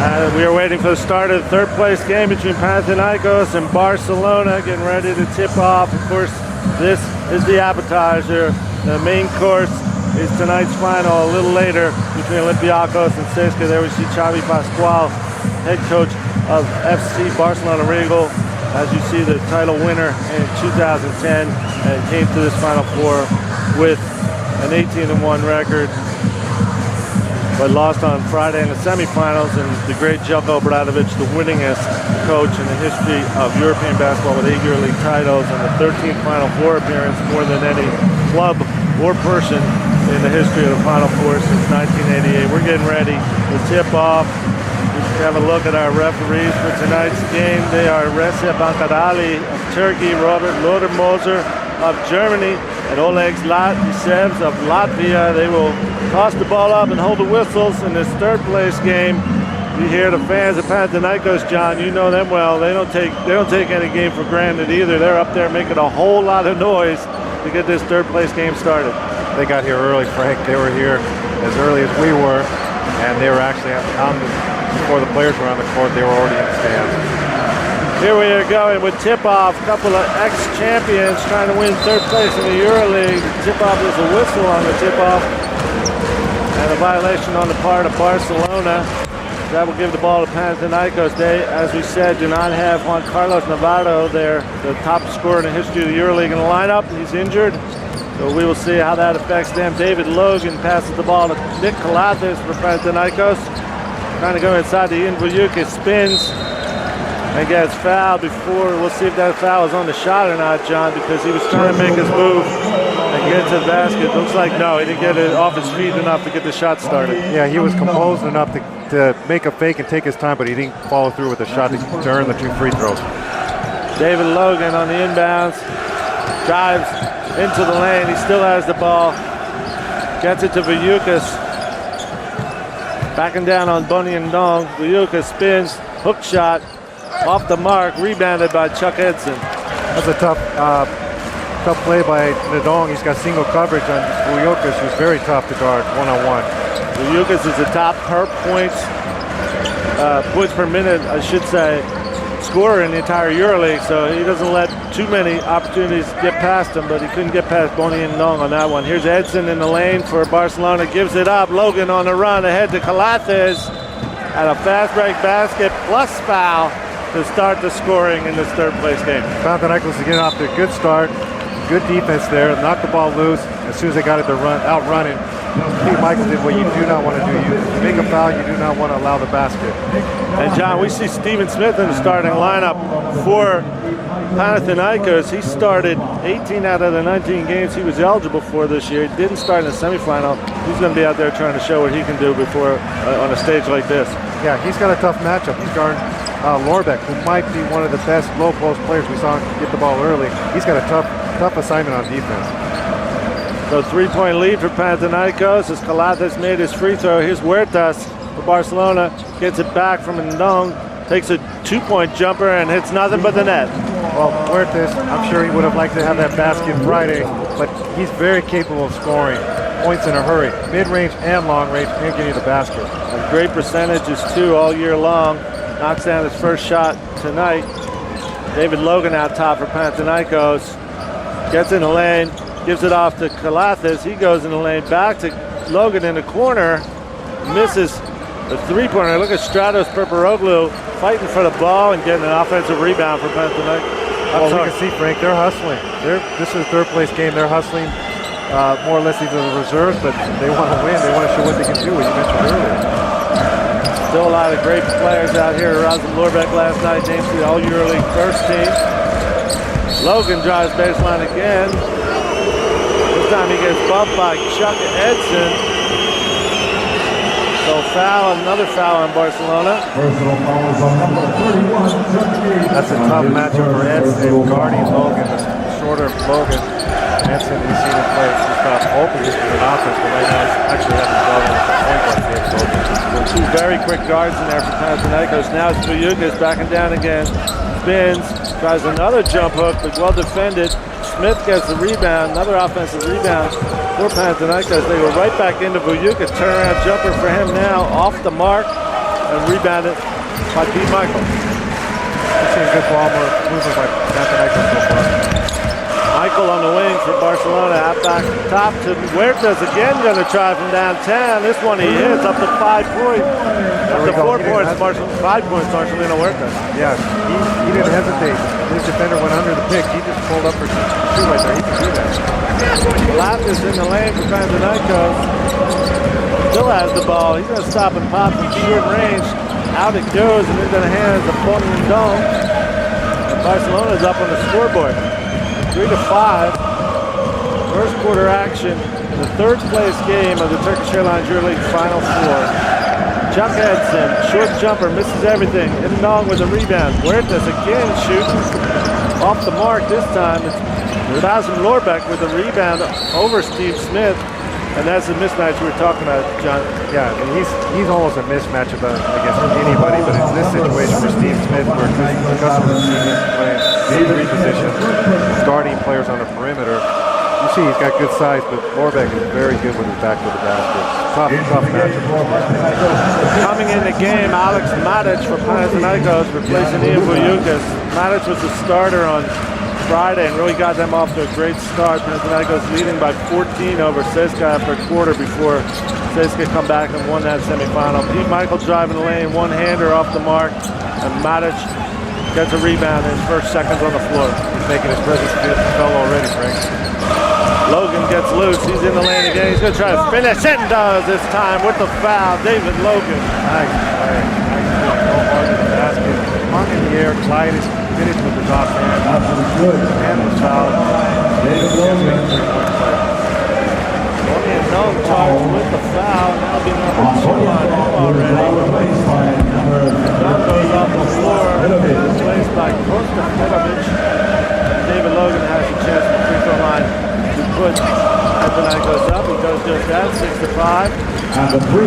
We are waiting for the start of the third place game between Panathinaikos and Barcelona, getting ready to tip off. Of course, this is the appetizer. The main course is tonight's final a little later between Olympiacos and CSKA. There we see Xavi Pascual, head coach of FC Barcelona Regal. As you see, the title winner in 2010, and came to this Final Four with an 18-1 record, but lost on Friday in the semifinals. And the great Jelko Obradovic, the winningest coach in the history of European basketball with 8 Euroleague titles and the 13th Final Four appearance, more than any club or person in the history of the Final Four since 1988. We're getting ready to tip off. Have a look at our referees for tonight's game. They are Recep Bankarali of Turkey, Robert Lodermoser of Germany, and Oleg Zlatisevs of Latvia. They will toss the ball up and hold the whistles in this third place game. You hear the fans of Panathinaikos, John. You know them well. They don't take any game for granted either. They're up there making a whole lot of noise to get this third place game started. They got here early, Frank. They were here as early as we were, and they were actually before the players were on the court. They were already in the stands. Here we are going with tip-off. A couple of ex-champions trying to win third place in the Euroleague. The tip-off is a whistle on the tip-off, and a violation on the part of Barcelona. That will give the ball to Panathinaikos. They, as we said, do not have Juan Carlos Navarro there, the top scorer in the history of the Euroleague, in the lineup. He's injured, so we will see how that affects them. David Logan passes the ball to Nick Kalathis for Panathinaikos. Trying to go inside. The Invuyuka spins and gets fouled before. We'll see if that foul is on the shot or not, John, because he was trying to make his move and get to the basket. Looks like no, he didn't get it off his feet enough to get the shot started. Yeah, he was composed enough to make a fake and take his time, but he didn't follow through with the shot to earn the 2 free throws. David Logan on the inbounds, drives into the lane. He still has the ball. Gets it to Vuyukas. Backing down on Bunny and Dong. Vuyukas spins, hook shot, off the mark, rebounded by Chuck Edson. That's a tough play by Ndong. He's got single coverage on Vuyukas, who's very tough to guard one-on-one. Vuyukas is the top per points per minute, I should say, scorer in the entire EuroLeague, so he doesn't let too many opportunities get past him, but he couldn't get past Bonnie and Dong on that one. Here's Edson in the lane for Barcelona, gives it up. Logan on the run, ahead to Kalathis, and a fast break basket plus foul to start the scoring in this third place game. Panathinaikos is getting off to a good start, good defense there, knocked the ball loose. As soon as they got it to out running, Pete Michael did what you do not want to do. You make a foul, you do not want to allow the basket. And John, we see Stephen Smith in the starting lineup for Panathinaikos. He started 18 out of the 19 games he was eligible for this year. He didn't start in the semifinal. He's going to be out there trying to show what he can do before on a stage like this. Yeah, he's got a tough matchup. He's guarding Lorbeck, who might be one of the best low post players we saw get the ball early. He's got a tough assignment on defense. So 3-point lead for Panathinaikos as Kalathis made his free throw. Here's Huertas for Barcelona. Gets it back from Ndong. Takes a 2-point jumper and hits nothing but the net. Well, Huertas, I'm sure he would have liked to have that basket Friday, but he's very capable of scoring points in a hurry. Mid-range and long range, can't get you the basket. A great percentages too all year long. Knocks down his first shot tonight. David Logan out top for Panathinaikos. Gets in the lane. Gives it off to Kalathis. He goes in the lane back to Logan in the corner. Misses the three-pointer. Look at Stratos Perperoglu fighting for the ball and getting an offensive rebound for Panathinaikos. Well, you can see, Frank, they're hustling. This is a third-place game. They're hustling. More or less these are the reserves, but they want to win. They want to show what they can do, as you mentioned earlier. Still a lot of great players out here. Razem Lorbeck last night named to the All-EuroLeague first team. Logan drives baseline again. This time he gets bumped by Chuck Edson. So another foul on Barcelona. That's a tough matchup for Edson guarding Logan, the shorter Logan. Edson, you see the play, he's got all positions in offense, but right now he's actually having trouble with the point guard here. Two very quick guards in there for Panathinaikos. Now it's Vuyukas backing down again. Spins, tries another jump hook, but well defended. Smith gets the rebound, another offensive rebound for Panathinaikos. They go right back into Vuyukas. Turnaround jumper for him now, off the mark. and rebounded by Pete Michael. We're seeing good ball movement by Panathinaikos so far. Michael on the wing for Barcelona, out back top to Huertas again, going to try from downtown. This one he hits up to 5 points. Up to 4 points, 5 points, Marcelino Huertas. Yeah, he didn't hesitate. His defender went under the pick. He just pulled up for 2 right there. He can do that. Lapis in the lane for Panathinaikos. Still has the ball. He's going to stop and pop from short range. Out it goes, and into the hands of Bondon Dome. And Barcelona's up on the scoreboard. 3-5. First quarter action in the third place game of the Turkish Airlines Euroleague Final Four. Chuck Edson, short jumper, misses everything. Indong with a rebound. Huertas again shoots off the mark this time. It's Razum Lorbeck with a rebound over Steve Smith. And that's the mismatch we were talking about, John. Yeah, I mean, he's almost a mismatch against anybody, but in this situation for Steve Smith, where because of the team playing three positions, guarding players on the perimeter, you see he's got good size, but Lorbeck is very good with his back to the basket. Tough matchup. Coming in the game, Alex Matic for Panathinaikos, replacing Ian Vujukas. Matic was the starter on Friday and really got them off to a great start. Panathinaikos leading by 14 over CSKA after a quarter before CSKA come back and won that semifinal. Pete Michael driving the lane, one-hander off the mark, and Matic gets a rebound in his first seconds on the floor. He's making his presence felt already, Frank. Logan gets loose. He's in the lane again. He's going to try to finish and does this time with the foul. David Logan. Nice play. Hard to the basket. Hung in the air, glided, finished with his offhand. And was fouled. David Logan. No charge with the foul. Now be number 2 on him already. John goes off the floor. Replaced by Kosta Petrovic. David Logan has a chance at the free throw line to put Panathinaikos up. He goes just that, 6-5. We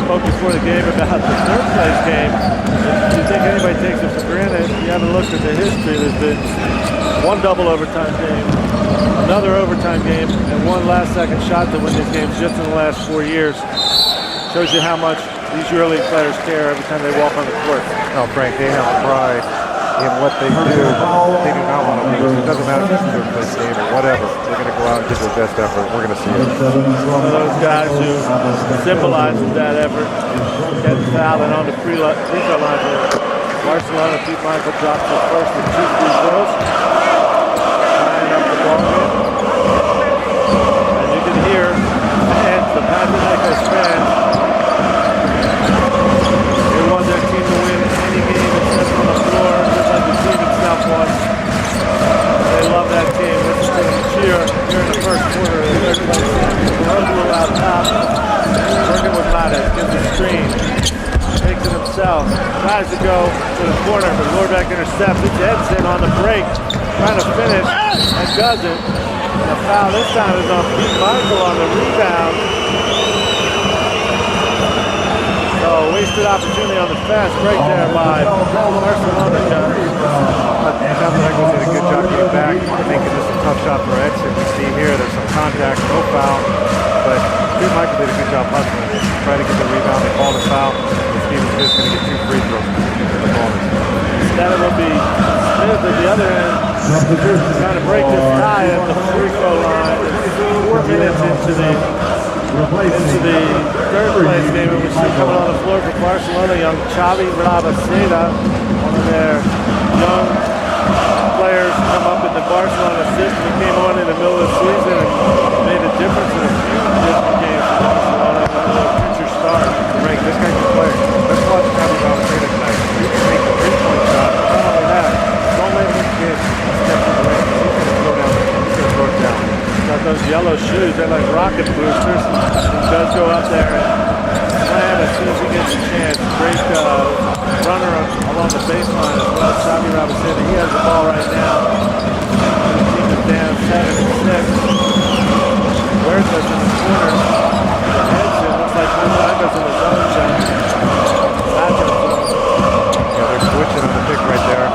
spoke before the game about the third place game. If you think anybody takes it for granted, if you haven't looked at the history, there's been one double overtime game, another overtime game, and one last second shot to win these games just in the last 4 years. Shows you how much these EuroLeague players care every time they walk on the court. Oh, Frank, they have pride in what they do. They do not want to lose. It doesn't matter if it's a third place game or whatever. They're going to go out and give their best effort. We're going to see it. One of those guys who symbolizes that effort, getting fouled and on the free throw line for Barcelona. Pete Michael drops his first with 2 free throws. Tying up the ball game. And you can hear fans, the Panathinaikos fans, they want their team to win any game except on the floor, just like the team itself wants. They love that team. Listen to them cheer here in the first quarter of the third place game. Rosewood out top, working with Matic, gives a screen, takes it himself, tries to go to the corner, but Lorbeck intercepts. It's Edson on the break, trying to finish, and doesn't. And the foul this time is on Pete Michael on the rebound. So wasted opportunity on the fast break there by Barcelona. Panathinaikos did a good job getting back, making this a tough shot for Edson. We see here there's some contact, no foul, but Pete Michael did a good job hustling. Tried to get the rebound, they called a foul, and Steve Smith's going to get 2 free throws. Instead it will be Smith at the other end, trying to break this tie at the free throw line. It's 4 minutes into the third place game, and we see coming on the floor for Barcelona, young Xavi Rabaseda, one of their young players come up in the Barcelona system. He came on in the middle of the season and made a difference in a few different games for Barcelona. One of the future stars. Frank, this guy's a player. Let's watch Xavi Rabaseda tonight. He can make the 3-point shot. Not only that, don't let him get step in the lane. He's going to throw down. He's going to throw it down. Got those yellow shoes, they're like rocket boosters. He does go up there and slam as soon as he gets a chance. Great runner along the baseline as well. Xavi Rabaseda, he has the ball right now. The team is down 7-6. Huertas in the corner. Edson looks like Panathinaikos in the zone shot. Yeah, they're switching on the pick right there.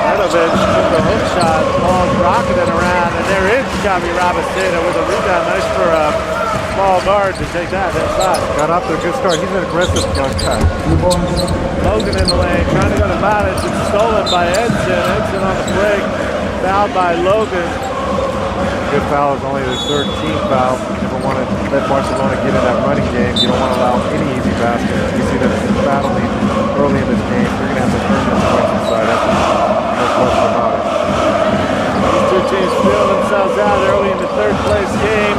Petrovic took the hook shot, the ball's rocketing around, and there is Xavi Rabaseda with a rebound. Nice for a small guard to to take that inside. Got off to a good start. He's an aggressive young guy. Logan in the lane, trying to go to Malic. It's stolen by Edson. Edson on the break, fouled by Logan. Good foul is only their 13th foul. You never want to let Barcelona get in that running game. You don't want to allow any easy baskets. You see them battling early in this game. They're going to have to earn their points inside. That's no question about it. These two teams feel themselves out early in the third place game.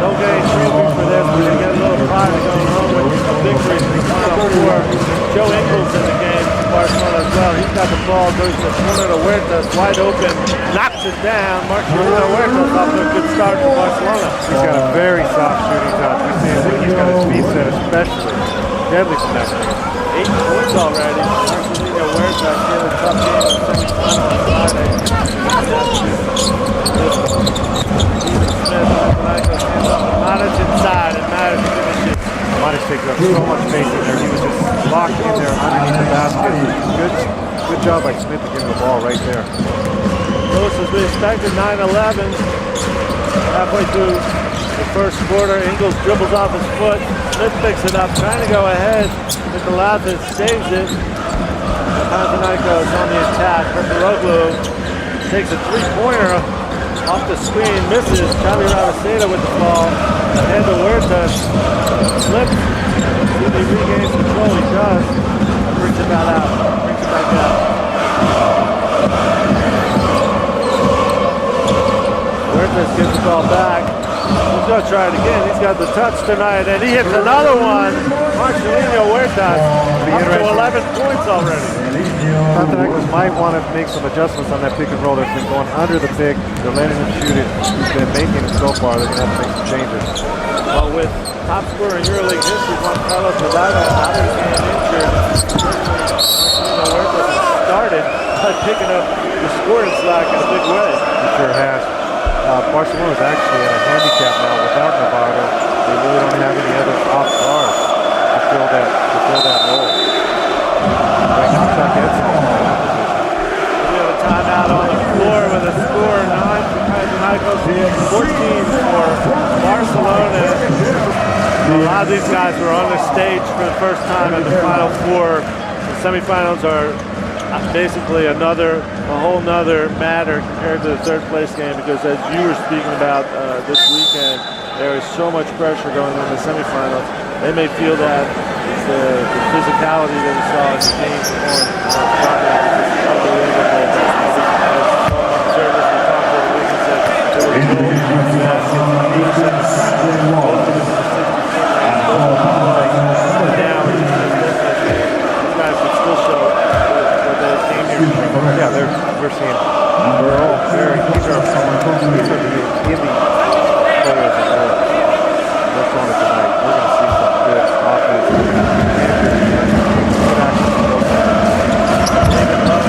No getting trophy for this, but they get a little pride of going home with a victory in the final four. Joe Ingles in the game for Barcelona as well. He's got the ball, goes to the corner to Huertas, wide open, knocks it down. Marcelino Huertas off to a good start for Barcelona. He's got a very soft shooting touch. We see him, he's got his feet set especially. Deadly from that game. 8 points already. Marcelino Huertas had a tough game in the semifinal on Friday. Panathinaikos hands off to Malic inside, and Malic finishes. Malic takes up so much space in there. He was just locked in there underneath the basket. Good job by Smith to get the ball right there. Close as we expected, 9-11. Halfway through the first quarter, Ingles dribbles off his foot. Smith picks it up, trying to go ahead. Nikolathis saves it. Panathinaikos on the attack. Perperoglu takes a three-pointer off the screen, misses. Charlie Ravaseda with the ball. And the Huertas slips. He regains control. He does. Brings it back out. Brings it back out. Huertas gets the ball back. He's going to try it again. He's got the touch tonight, and he hits another one. Marcelino Huertas up to 11 points already. Panathinaikos might want to make some adjustments on that pick and roll. They've been going under the pick. They're letting him shoot it. He's been making it so far. They're going to have to make some changes. Well, with top scorer in Euroleague history, Juan Carlos Vidal, out of the game injured. Marcelino Huertas started by picking up the scoring slack in a big way. He sure has. Barcelona is actually in a handicap now without Navarro. They really don't have any other top stars to fill that role. Right now, Chuck Edson is in that position. We have a timeout on the floor with a score 9 for Panathinaikos, 14 for Barcelona. A lot of these guys were on the stage for the first time in the Final Four. The semifinals are basically a whole nother matter compared to the third place game, because as you were speaking about this weekend, there is so much pressure going on in the semifinals. They may feel that it's the physicality that we saw in the game on Friday. It's unbelievable. As observers we talked to the week and said there were goals that most of it was the 60-foot range, most of it down. These guys would still show yeah, we're seeing they're all very these are the giddy players in Europe. That's on it tonight. We're going to see some good offense and good action from both sides. David Love,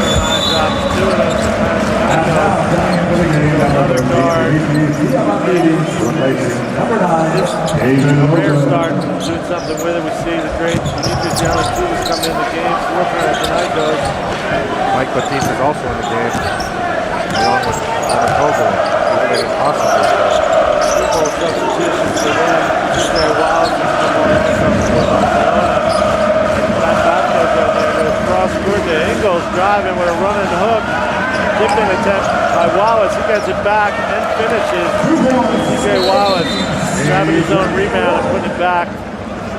line drops, 2 of those to Panathinaikos. Another guard. A rare start, doing something with it. We see the great Dimitri Jalanchoulis coming in the game for Panathinaikos. Mike Batiste is also in the game, along with Anatolia. He's made an awesome play. Triple substitutions for them. They're wild. Cross court to Ingles, driving with a running hook. Tipping attempt by Wallace. He gets it back and finishes. TJ Wallace grabbing his own rebound and putting it back.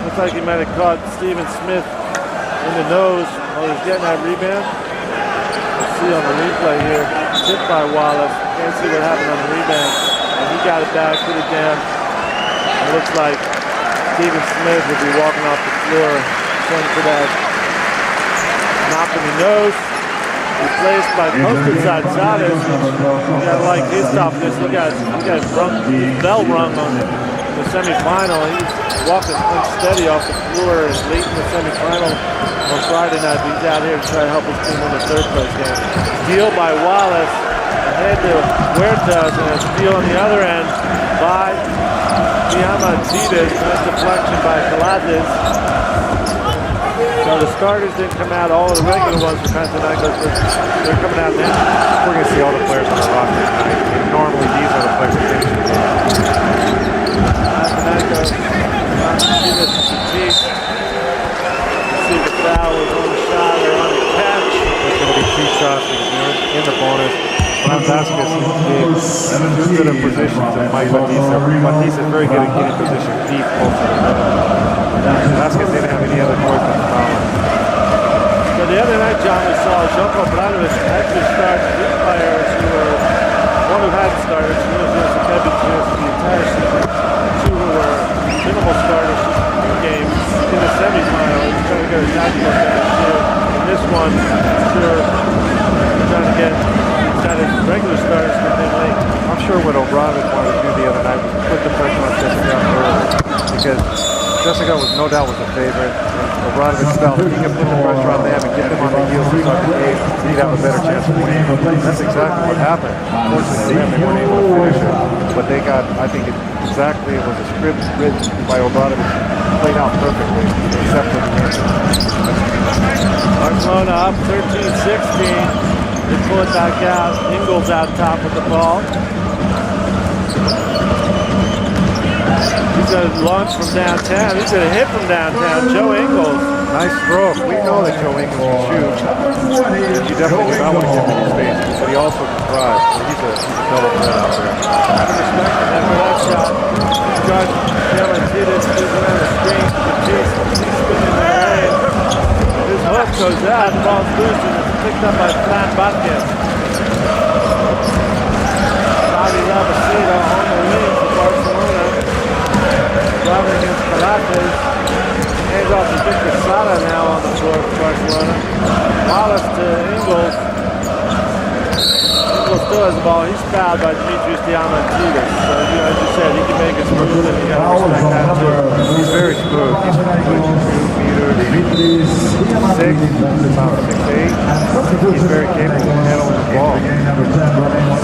Looks like he might have caught Stephen Smith in the nose while he was getting that rebound. Let's see on the replay here. Tipped by Wallace. Can't see what happened on the rebound. And he got it back, put it down. It looks like Stephen Smith will be walking off the floor, pointing for that knock in the nose. Replaced by posted side Chavez. You gotta like his toughness. He got his bell rung on the semifinal. He's walking unsteady off the floor late in the semifinal on Friday night. He's out here to try to help his team win the third place game. Steal by Wallace. Ahead to Huertas, and a steal on the other end by Diamantidis. Nice deflection by Calates. So the starters didn't come out, all of the regular ones for Panathinaikos, but they're coming out now. We're going to see all the players on the roster tonight. Normally these are the players that finish the game. Batiste is very good at getting position deep close to the rim. Vasquez didn't have any other choice but to foul him. So the other night, John, we saw Željko Obradović actually start three players who were, one who hadn't started, Sinan the entire season, two who were minimal starters just a few games in the semifinal. He's trying to get a shot for this year. In this one, sure, trying to get regular starters for him late. I'm sure what Obradović wanted to do the other night was put the pressure on Jessica early, because Jessica was no doubt was a favorite, and Obradović felt if he could put the pressure on them and get them on the heels to start the game, he'd have a better chance of winning. That's exactly what happened. Unfortunately for them, they weren't able to finish it, but they got, I think, it was a script written by Obradović, played out perfectly, except for the end. Barcelona up 13-16. They pull it back out. Ingles out top with the ball. He's going to launch from downtown. He's going to hit from downtown. Joe Ingles. Nice throw. We know that Joe Ingles can shoot. You definitely do not want to get him in his face, but he also can drive. So he's a double threat out there. Out of respect for him for that shot. Judge Diamantidis goes around the screen. He's spinning in the lane. His hook goes out. The ball's loose and it's picked up by Fran Vázquez. Xavi Labacida on the wing for Barcelona. Driving against Calates. Hands off to Victor Sada now on the floor for Barcelona. Wallace to Ingles. Ingles still has the ball. He's fouled by Demetrius Diamantidis. So, as you said, he can make it smooth and you got to respect that too. He's very smooth. He's 2 meters, 6, about 6'8". He's very capable of handling the ball.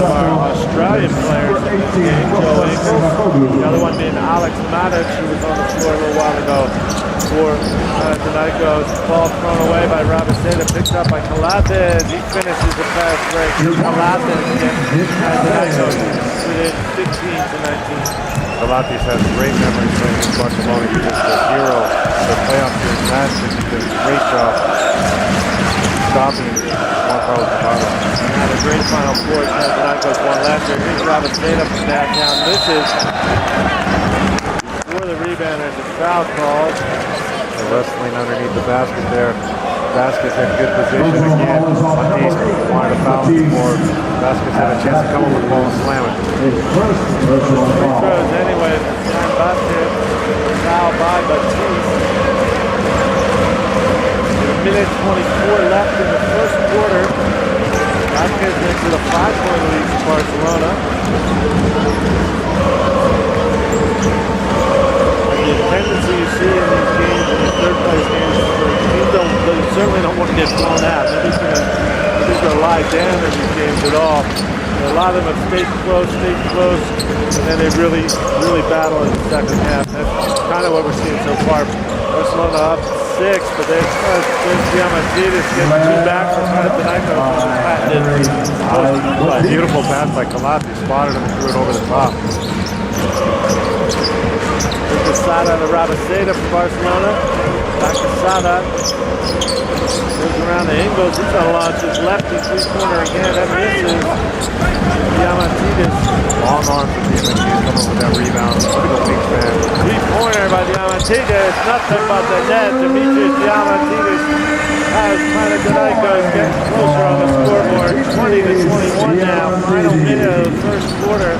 Our Australian players in this game, Joe Ingles. The other one being Alex Matic, who was on the floor a little while ago for Panathinaikos. Ball thrown away by Rabaseda, picked up by Calates. He finishes the fast break. Calates gets Panathinaikos within 15-19. Calates has great memories playing in Barcelona. He was the hero of the playoff series last year. He did a great job stopping Juan Carlos Navarro. Had a great Final Four. Panathinaikos won last year. Here's Rabaseda from downtown. This is for the rebound. There's a foul called. They're wrestling underneath the basket there. Vasquez had good position again. Batiste wanted to foul him before. Vasquez had a chance to come up with the ball and slam it. Free throws anyway. Fran Vázquez. Foul by Batiste. A minute 24 left in the first quarter. Vázquez into the 5-point lead for Barcelona. The tendency you see in these games, in these third-place games, they certainly don't want to get blown out. Nobody's going to lie down in these games at all. A lot of them have stayed close, and then they really battle in the second half. That's kind of what we're seeing so far. Barcelona up 6, but there's Diamantidis getting 2 back from Panathinaikos. Beautiful pass by Calates, spotted him and threw it over the top. There's the Sada to Rabaseda for Barcelona. Back to Sada. Goes around to Ingles. He's going to launch his lefty three-pointer again. That misses. Diamantidis. Long arms for Diamantidis coming up with that rebound. Look at the wingspan. Three-pointer by Diamantidis. Nothing but the net. Demetrius Diamantidis has Panathinaikos getting closer on the scoreboard. 20-21 now. Final minute of the first quarter.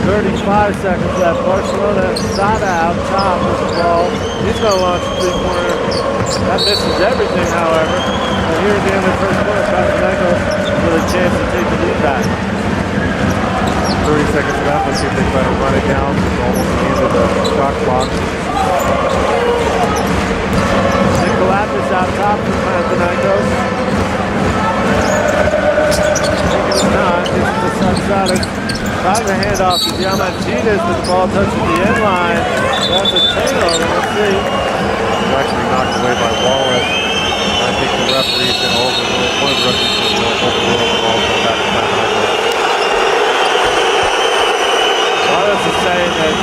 35 seconds left. Barcelona, Sada out top with the ball. He's going to launch a three-pointer. That misses everything, however. And here at the end of the first quarter, Panathinaikos with a chance to take the lead back. 30 seconds left. Let's see if they try to run it down. It's almost the end of the shot clock. Nicolatis out top for Panathinaikos. Taking his time. Gets to Sansadic. Trying to hand off to Diamantidis. The ball touches the end line. That's a turnover. Let's see. It's actually knocked away by Wallace. I think the referee's going to overrule. One of the referees is going to overrule the ball from back to Panathinaikos. Wallace is saying that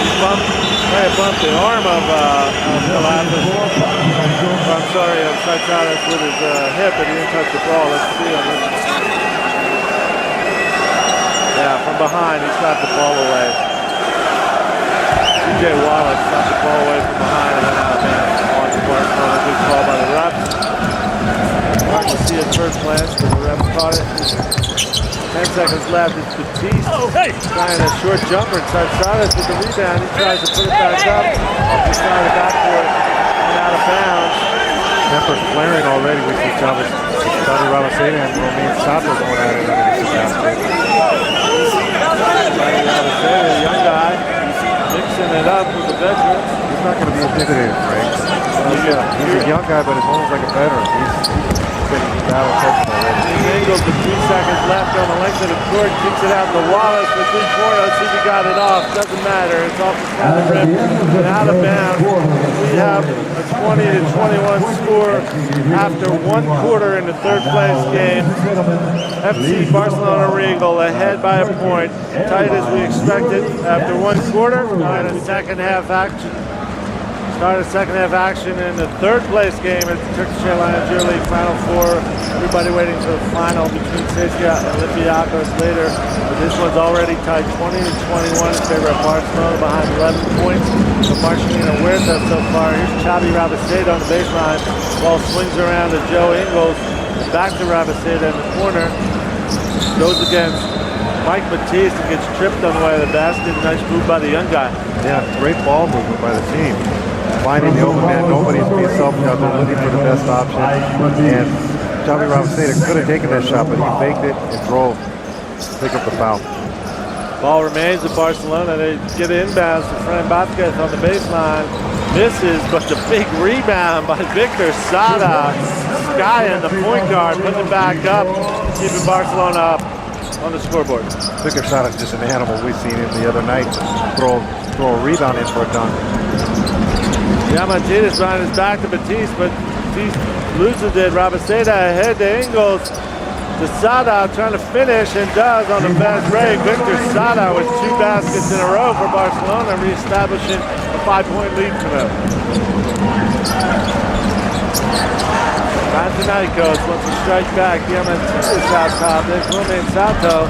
he bumped the arm of Calates. I'm sorry, of Sansadic with his hip, but he didn't touch the ball. Let's see on this. Yeah, from behind. He slapped the ball away. TJ Wallace slapped the ball away from behind and went out of bounds. On to Barcelona. Good call by the refs. Hard to see at first glance, but the refs caught it. 10 seconds left. It's Batiste trying a short jumper inside Silas with the rebound. He tries to put it back up. Off the side of the backboard and out of bounds. Tempers flaring already. We see Chavez, Ravaseda and Romain Sato going at it underneath the basket. Ravaseda, the young guy, mixing it up with the veterans. He's not going to be intimidated, Frank. He's a young guy, but he's almost like a veteran. He's been battle tested already. Ingles with 2 seconds left on the length of the court, kicks it out to Wallace for 3-pointer. See if he got it off. Doesn't matter. It's off the side of the rim and out of bounds. We have a 20-21 score after 1 quarter in the third place game. FC Barcelona Regal ahead by a point. Tight as we expected after 1 quarter. And a second half action. Started second half action in the third place game at the Turkish Airlines Euroleague Final Four. Everybody waiting for the final between CSKA and Olympiacos later. But this one's already tied 20-21 in favor of Barcelona behind 11 points. So Marcelino Huerta so far. Here's Xavi Ravaseda on the baseline. Ball swings around to Joe Ingles. Back to Ravaseda in the corner. Goes against Mike Batiste and gets tripped on the way to the basket. Nice move by the young guy. Yeah, great ball movement by the team. Finding the open man, nobody's being selfish out there looking for the best option. And Xavi Ravaseda could have taken that shot, but he faked it and drove to pick up the foul. Ball remains at Barcelona. They get inbounds to Fran Vázquez on the baseline. Misses, but the big rebound by Victor Sada. Sky in the point guard, putting it back up, keeping Barcelona up on the scoreboard. Victor Sada's just an animal. We've seen him the other night throw a rebound in for a dunk. Diamantidis behind his back to Batiste, but Batiste loses it. Ravaseda ahead to Ingles. To Sada trying to finish and does on the fast break. Victor Sada with 2 baskets in a row for Barcelona, reestablishing a 5-point lead for them. Panathinaikos wants to strike back. Diamantidis out top. There's Romain Sato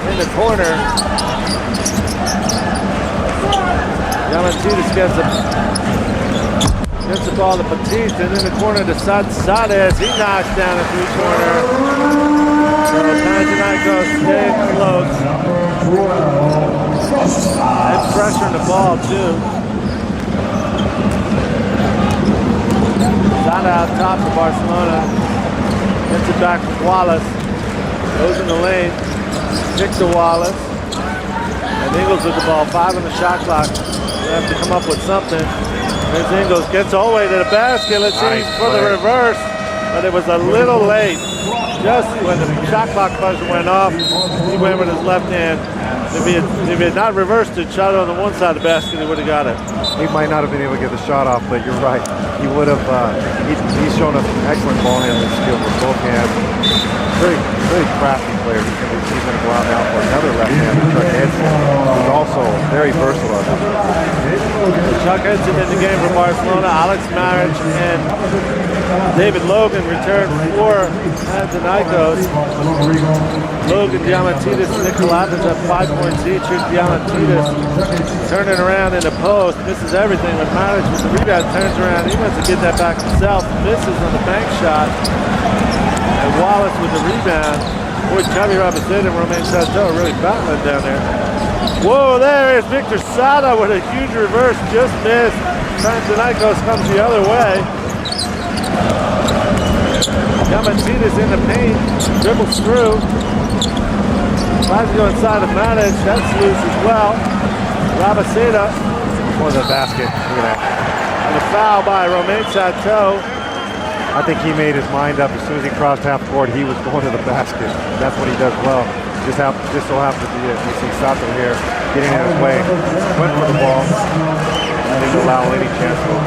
in the corner. Diamantidis gets the ball to Batiste, and in the corner to Sades. He knocks down a 3-pointer. So Panathinaikos staying close. And pressure on the ball, too. Sada out top for Barcelona. Gets it back from Wallace. Goes in the lane. Kick to Wallace. And Ingles with the ball. 5 on the shot clock. They have to come up with something. There's Ingles, gets all the way to the basket. Let's see for the reverse, but it was a little late. Just when the shot clock buzzer went off, he went with his left hand. If he had not reversed it, shot on the one side of the basket, he would have got it. He might not have been able to get the shot off, but you're right. He would have. He's shown us excellent ball handling skills with both hands. Very crafty player. He's going to go out now for another left hand, Chuck Edson, who's also very versatile. Chuck Edson in the game for Barcelona. Alex Maric and David Logan return for Panathinaikos. Logan, Diamantidis, and Nicolaitis have 5 points each. Here's Diamantidis turning around in the post, misses everything. When Maric with the rebound turns around, he wants to get that back himself, misses on the bank shot. And Wallace with the rebound. Boy, Xavi Ravaseda and Romain Sato are really battling down there. Whoa, there is Victor Sada with a huge reverse, just missed. Panathinaikos comes the other way. Diamantidis in the paint, dribbles through. Tries to go inside of Maric, that's loose as well. Ravaseda For the basket. Look at that. and a foul by Romain Sato. I think he made his mind up as soon as he crossed half court. He was going to the basket. That's what he does well. Just so happens to be it. You see Sato here getting in his way. Went for the ball. Didn't allow any chance of a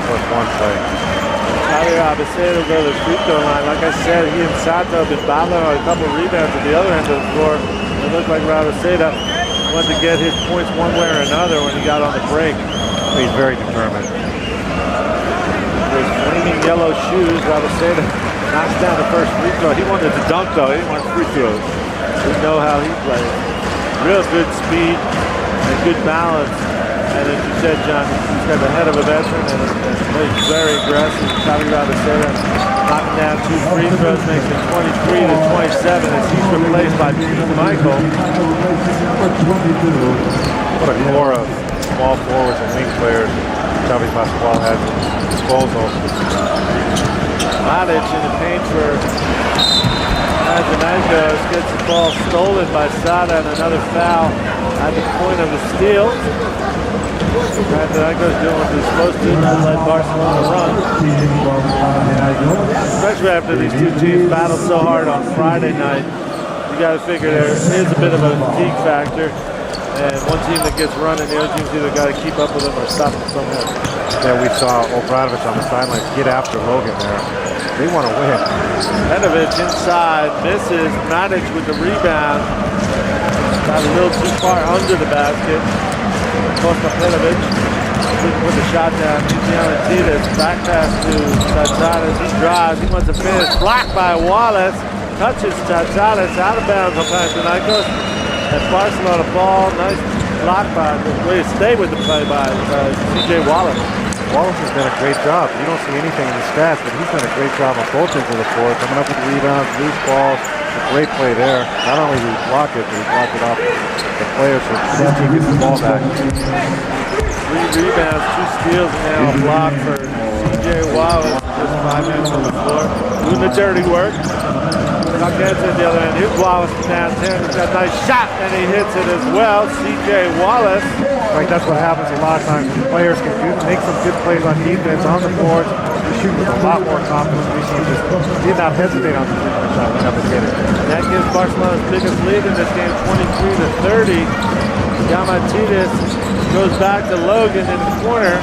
2+1 play. Xavi Ravaseda will go to the free throw line. Like I said, he and Sato have been battling on a couple of rebounds at the other end of the floor. It looked like Ravaseda wanted to get his points one way or another when he got on the break. He's very determined. His flaming yellow shoes, Ravaseda knocks down the first free throw. He wanted to dunk though, he didn't want free throws. We know how he plays. real good speed and good balance. And as you said, John, he's got the head of a veteran and plays very aggressive. Talking about knocking down 2 free throws, makes it 23-27 as he's replaced by Michael. What a core of small forwards and wing players Xavi Pascual has at his disposal. Mladic in the paint for Panathinaikos, gets the ball stolen by Sada and another foul at the point of the steal. Panathinaikos doing what they're supposed to, not let Barcelona run. Especially after these two teams battled so hard on Friday night. You got to figure there is a bit of a fatigue factor. And one team that gets running, the other team's either got to keep up with them or stop them somehow. Yeah, we saw Obradovic on the sidelines get after Logan there. They want to win. Penovic inside, misses. Mladic with the rebound. Got a little too far under the basket. Costa Penovic couldn't put the shot down. Titis, back pass to Tatalis. He drives, he wants to finish. Blocked by Wallace. Touches Tatalis out of bounds on Panathinaikos. That Barcelona ball, nice block by, way to stay with the play by C.J. Wallace. Wallace has done a great job. You don't see anything in the stats, but he's done a great job on both ends of the floor, coming up with rebounds, loose balls. A great play there. Not only did he block it, but he blocked it off the players so his team gets the ball back. 3 rebounds, 2 steals, and now a block for C.J. Wallace. Just 5 minutes on the floor. Doing the dirty work. Buckhead's at the other end. Here's Wallace from downtown. He's got a nice shot, and he hits it as well. C.J. Wallace. Like that's what happens a lot of times. Players can make some good plays on defense, on the boards. They shoot with a lot more confidence. We just did not hesitate on the three-point shot. Went up and hit it. That gives Barcelona's biggest lead in this game, 23-30. Diamantidis goes back to Logan in the corner.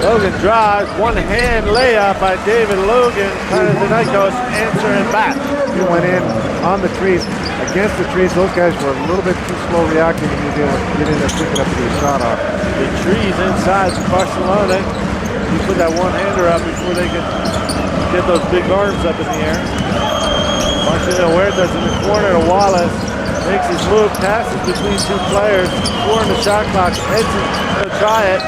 Logan drives, one-hand layup by David Logan. Panathinaikos answering back. He went in on the trees, against the trees. Those guys were a little bit too slow reacting, and he was able to get in there quick enough to get a shot off. The trees inside Barcelona. He put that one-hander up before they could get those big arms up in the air. Marcelo Huertas in the corner to Wallace. Makes his move, passes between 2 players. 4 in the shot clock. Edson going to try it.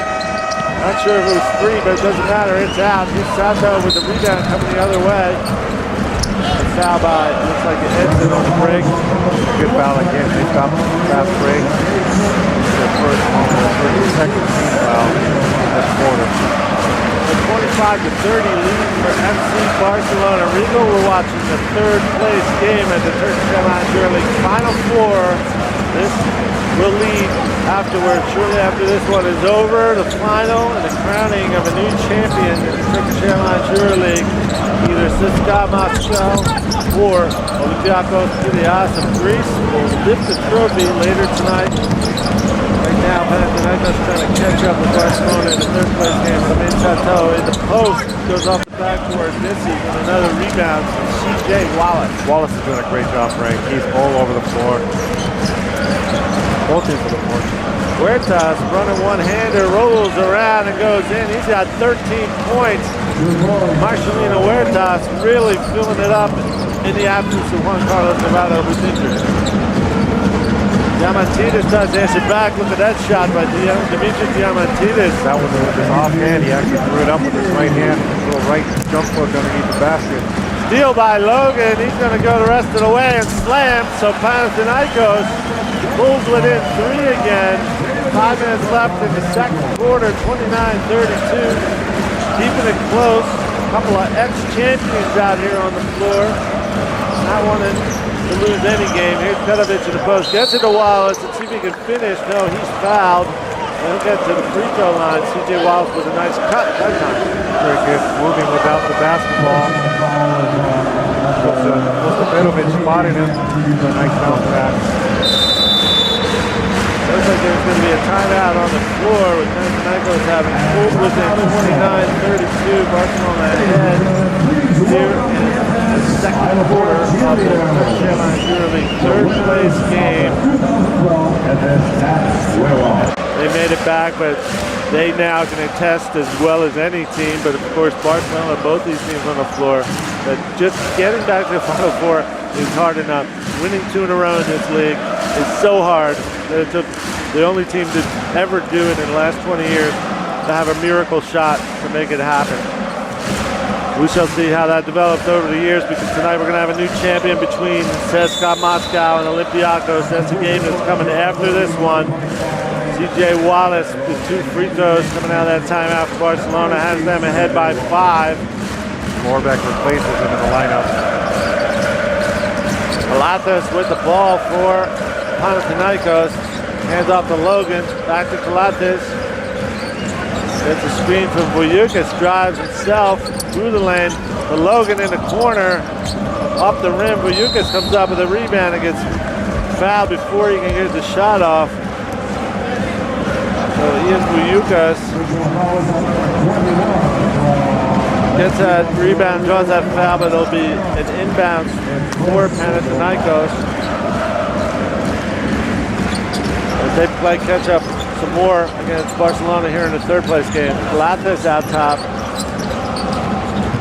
Not sure if it was free, but it doesn't matter. It's out. Here's Sato with the rebound coming the other way. A foul by, looks like Edson on the break. Good foul again. They stopped the fast break. Their first, second team foul in this quarter. A 25-30 lead for FC Barcelona. Rigo, we're watching the 3rd place game at the Turkish Airlines Euroleague Final 4. This will lead afterwards. Shortly after this one is over, the final and the crowning of a new champion in the Turkish Airlines Euroleague. Either CSKA Moscow or Olympiacos Piraeus of Greece will lift the trophy later tonight. Right now, Panathinaikos trying to catch up with Barcelona in the 3rd place game. Amin Chateau in the post, goes off the backboard, misses, and another rebound from C.J. Wallace. Wallace is doing a great job, Frank. He's all over the floor. Both ends of the floor. Huertas running one-hander, rolls around and goes in. He's got 13 points. Marcelino Huertas really filling it up in the absence of Juan Carlos Navarro, who's injured. Diamantidis does answer back. Look at that shot by Dimitris Diamantidis. That was with his offhand. He actually threw it up with his right hand. A little right jump hook underneath the basket. Steal by Logan. He's going to go the rest of the way and slam. So Panathinaikos pulls within 3 again. 5 minutes left in the 2nd quarter. 29-32. Keeping it close. A couple of ex-champions out here on the floor. Not wanting to lose any game. Here's Penovic in the post. Gets it to Wallace. Let's see if he can finish. No, he's fouled. He'll get to the free throw line. C.J. Wallace with a nice cut that time. Very good. Moving without the basketball. Penovic spotted him. A nice bounce back. Looks like there's going to be a timeout on the floor with Panathinaikos having pulled within 29-32. Barcelona ahead here in the 2nd quarter of the Turkish Airlines Euroleague 3rd place game. They made it it back, but they now can attest as well as any team. But of course, Barcelona, both these teams on the floor, that just getting back to the Final Four is hard enough. Winning 2 in a row in this league is so hard that it took the only team to ever do it in the last 20 years to have a miracle shot to make it happen. We shall see how that develops over the years, because tonight we're going to have a new champion between CSKA Moscow and Olympiacos. That's a game that's coming after this one. CJ Wallace with 2 free throws coming out of that timeout for Barcelona, has them ahead by 5. Morbeck replaces him in the lineup. Kalathis with the ball for Panathinaikos. Hands off to Logan. Back to Kalathis. Gets a screen from Vujukis. Drives himself through the lane. To Logan in the corner. Off the rim. Vujukis comes up with a rebound and gets fouled before he can get the shot off. So Ian Vujukis gets that rebound, draws that foul, but it'll be an inbound for Panathinaikos. As they play catch up some more against Barcelona here in the 3rd place game. Kalathis out top,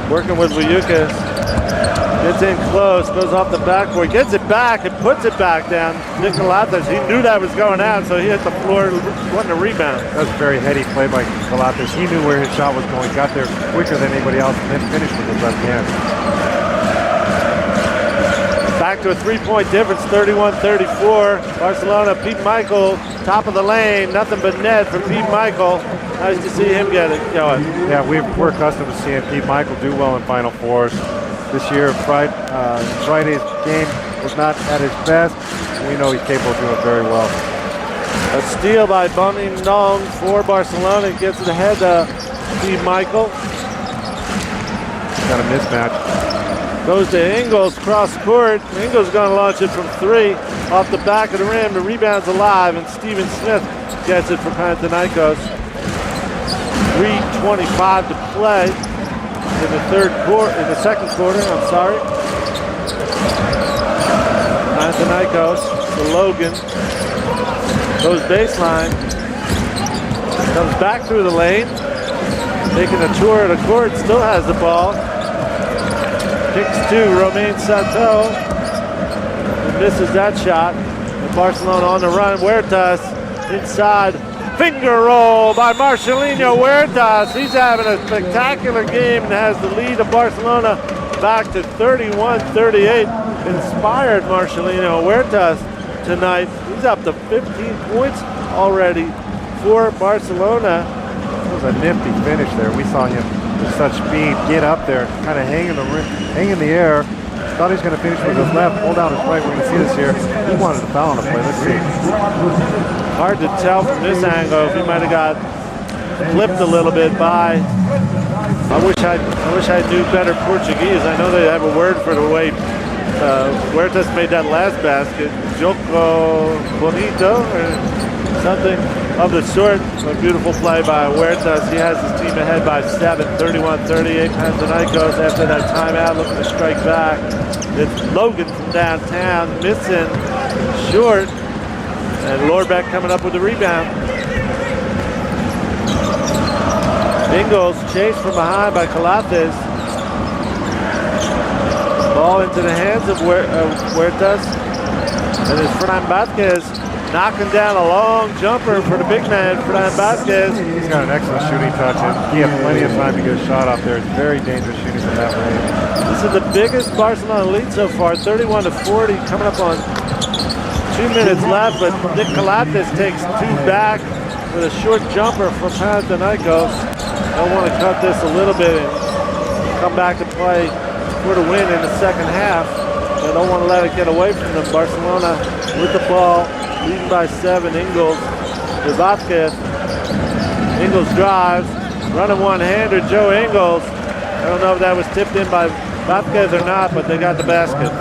working with Vujukis. Gets in close, goes off the backboard, gets it back and puts it back down. Nick Kalathis, he knew that was going out, so he hit the floor, wanting a rebound. That was a very heady play by Kalathis. He knew where his shot was going, got there quicker than anybody else, and then finished with his left hand. Back to a 3-point difference, 31-34. Barcelona, Pete Michael, top of the lane, nothing but net for Pete Michael. Nice to see him get it going. Yeah, we're accustomed to seeing Pete Michael do well in Final Fours. This year, Friday's game was not at his best. We know he's capable of doing very well. A steal by Bunny Nong for Barcelona. Gets it ahead to Pete Michael. Got a mismatch. Goes to Ingles, cross court. Ingles going to launch it from 3 off the back of the rim. The rebound's alive, and Steven Smith gets it for Panathinaikos. 3:25 to play in the second quarter. Panathinaikos to Logan. Goes baseline. Comes back through the lane. Taking a tour of the court. Still has the ball. Kicks to Romain Sato. Misses that shot. And Barcelona on the run. Huertas inside. Finger roll by Marcelinho Huertas. He's having a spectacular game and has the lead of Barcelona back to 31-38. Inspired Marcelinho Huertas tonight. He's up to 15 points already for Barcelona. That was a nifty finish there. We saw him with such speed get up there, kind of hang in the air. Thought he was going to finish with his left, pull down his right. We're going to see this here. He wanted to foul on the play. Let's see. Hard to tell from this angle if he might have got flipped a little bit by. I wish I knew better Portuguese. I know they have a word for the way Huertas made that last basket. Joco Bonito or something of the sort. A beautiful play by Huertas. He has his team ahead by 7, 31-38. Panathinaikos after that timeout looking to strike back. It's Logan from downtown missing short. And Lorbeck coming up with the rebound. Ingles chased from behind by Kalathis. Ball into the hands of Huertas. And it's Fran Vazquez knocking down a long jumper for the big man, Fran Vazquez. He's got an excellent shooting touch, and he had plenty of time to get a shot off there. It's very dangerous shooting from that range. This is the biggest Barcelona lead so far, 31-40, coming up on 2 minutes left, but Nick Kalathis takes 2 back with a short jumper for Panathinaikos. They'll want to cut this a little bit and come back to play for the win in the second half. They don't want to let it get away from them. Barcelona with the ball, leading by 7. Ingles to Vazquez. Ingles drives, running one-hander, Joe Ingles. I don't know if that was tipped in by Vazquez or not, but they got the basket.